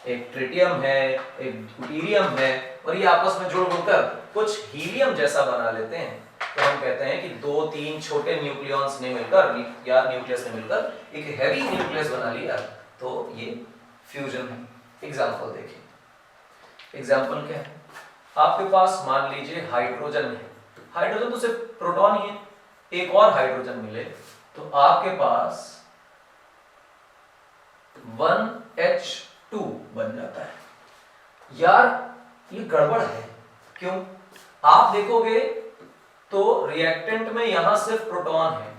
एक ट्रिटियम है, एक ड्यूटेरियम है, और ये आपस में जुड़-जुड़कर कुछ हीलियम जैसा बना लेते हैं। तो हम कहते हैं कि 2-3 छोटे न्यूक्लियॉन्स ने मिलकर या न्यूक्लियस ने मिलकर एक हैवी न्यूक्लियस बना लिया, तो ये फ्यूजन है। एग्जांपल देखिए। एग्जांपल क्या है? आपके पास मान लीजिए हाइड्रोजन है। हाइड्रोजन तो सिर्फ प्रोटॉन ही है, एक और हाइड्रोजन मिले तो आपके पास 1H2 बन जाता है। यार ये गड़बड़ है, क्यों? आप देखोगे तो रिएक्टेंट में यहां सिर्फ प्रोटॉन है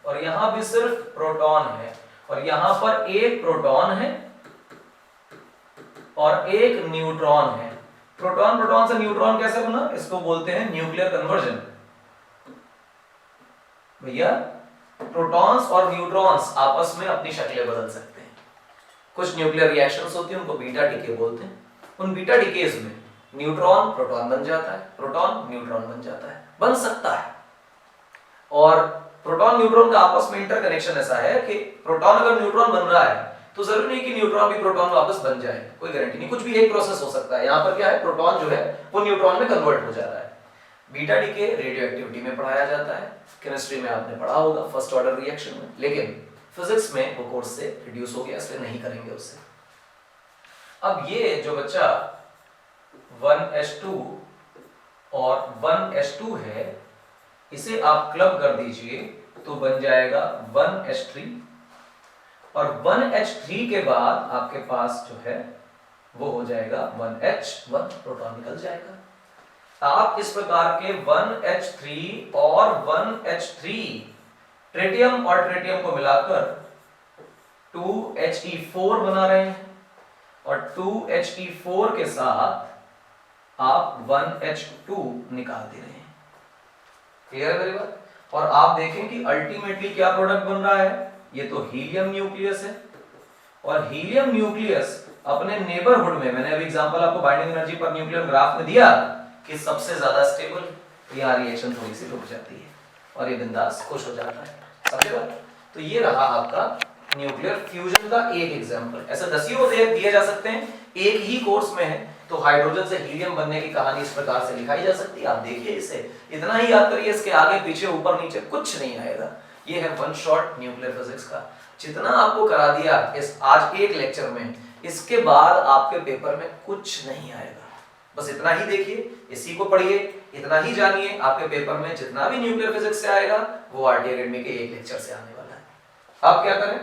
और यहां भी सिर्फ प्रोटॉन है, और यहां पर एक प्रोटॉन है और एक न्यूट्रॉन है। प्रोटॉन प्रोटॉन से न्यूट्रॉन कैसे बना? इसको बोलते हैं न्यूक्लियर कन्वर्जन। भैया प्रोटॉन्स और न्यूट्रॉन्स आपस में अपनी शक्लें बदल सकते हैं। कुछ न्यूक्लियर रिएक्शंस होती हैं, उनको बीटा डीके बोलते हैं। उन बीटा डीकेज में न्यूट्रॉन प्रोटॉन बन जाता है, प्रोटॉन न्यूट्रॉन बन जाता है, बन सकता है। और प्रोटॉन न्यूट्रॉन का आपस में इंटरकनेक्शन ऐसा है कि प्रोटॉन अगर न्यूट्रॉन बन रहा है तो जरूरी नहीं कि न्यूट्रॉन भी प्रोटॉन वापस बन जाए, कोई गारंटी नहीं, कुछ भी एक प्रोसेस हो सकता है। यहां पर क्या है, प्रोटॉन जो है वो न्यूट्रॉन में कन्वर्ट हो जा रहा है। बीटा डीके रेडियो एक्टिविटी में पढ़ाया जाता है, केमिस्ट्री में आपने पढ़ा होगा फर्स्ट ऑर्डर रिएक्शन में, लेकिन फिजिक्स में वो कोर्स से रिड्यूस हो गया, इसलिए नहीं करेंगे उससे। अब ये जो बच्चा 1H2 और 1H2 है, इसे आप क्लब कर दीजिए तो बन जाएगा 1H3, और 1H3 के बाद आपके पास जो है वो हो जाएगा 1H1, प्रोटॉन निकल जाएगा। आप इस प्रकार के 1H3 और 1H3 ट्रिटियम और ट्रिटियम को मिलाकर 2He4 बना रहे हैं और 2He4 के साथ आप 1H2 निकाल दे रहे हैं। क्लियर है मेरी बात? और आप देखें कि अल्टीमेटली क्या प्रोडक्ट बन रहा है, ये तो हीलियम न्यूक्लियस है और हीलियम न्यूक्लियस अपने नेबरहुड में, मैंने अभी एग्जांपल आपको बाइंडिंग एनर्जी पर न्यूक्लियर ग्राफ में दिया कि सबसे ज्यादा स्टेबल, यहाँ रिएक्शन थोड़ी सी रुक जाती है और ये बिंदास खुश हो जाता है। समझे बात? तो ये रहा आपका न्यूक्लियर फ्यूजन का एक एग्जांपल। ऐसे दसियों दिए जा सकते हैं, एक ही कोर्स में है तो हाइड्रोजन से हीलियम बनने की कहानी इस प्रकार से लिखाई जा सकती है। आप देखिए इसे, इतना ही याद करिए, इसके आगे पीछे ऊपर नीचे कुछ नहीं आएगा। ये है वन शॉट न्यूक्लियर फिजिक्स का। जितना आपको करा दिया इस आज एक लेक्चर में, इसके बाद आपके पेपर में कुछ नहीं आएगा। बस इतना ही देखिए, इसी को पढ़िए, इतना ही जानिए, आपके पेपर में जितना भी न्यूक्लियर फिजिक्स से आएगा वो आरटी एकेडमी के एक लेक्चर से आने वाला है। आप क्या करें,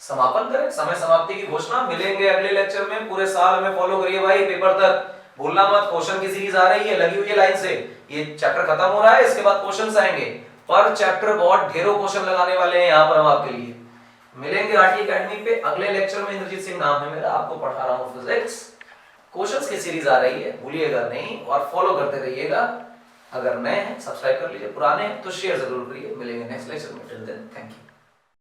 समापन करें, समय समाप्ति की घोषणा। मिलेंगे अगले लेक्चर में, पूरे साल हमें फॉलो करिए भाई, पेपर तक भूलना मत। क्वेश्चन की सीरीज आ रही है, लगी हुई है लाइन से, ये चैप्टर खत्म हो रहा है, इसके बाद क्वेश्चंस आएंगे। पर चैप्टर बहुत ढेरों क्वेश्चन लगाने वाले हैं यहाँ पर हम आपके लिए। मिलेंगे आरटी एकेडमी पे अगले लेक्चर में। इंद्रजीत सिंह नाम है मेरा, आपको पढ़ा रहा हूँ फिजिक्स। क्वेश्चंस की सीरीज आ रही है, भूलिएगा नहीं और फॉलो करते रहिएगा। अगर नए हैं सब्सक्राइब कर लीजिए, पुराने हैं तो शेयर जरूर करिए। मिलेंगे नेक्स्ट लेक्चर में, टिल देन थैंक यू।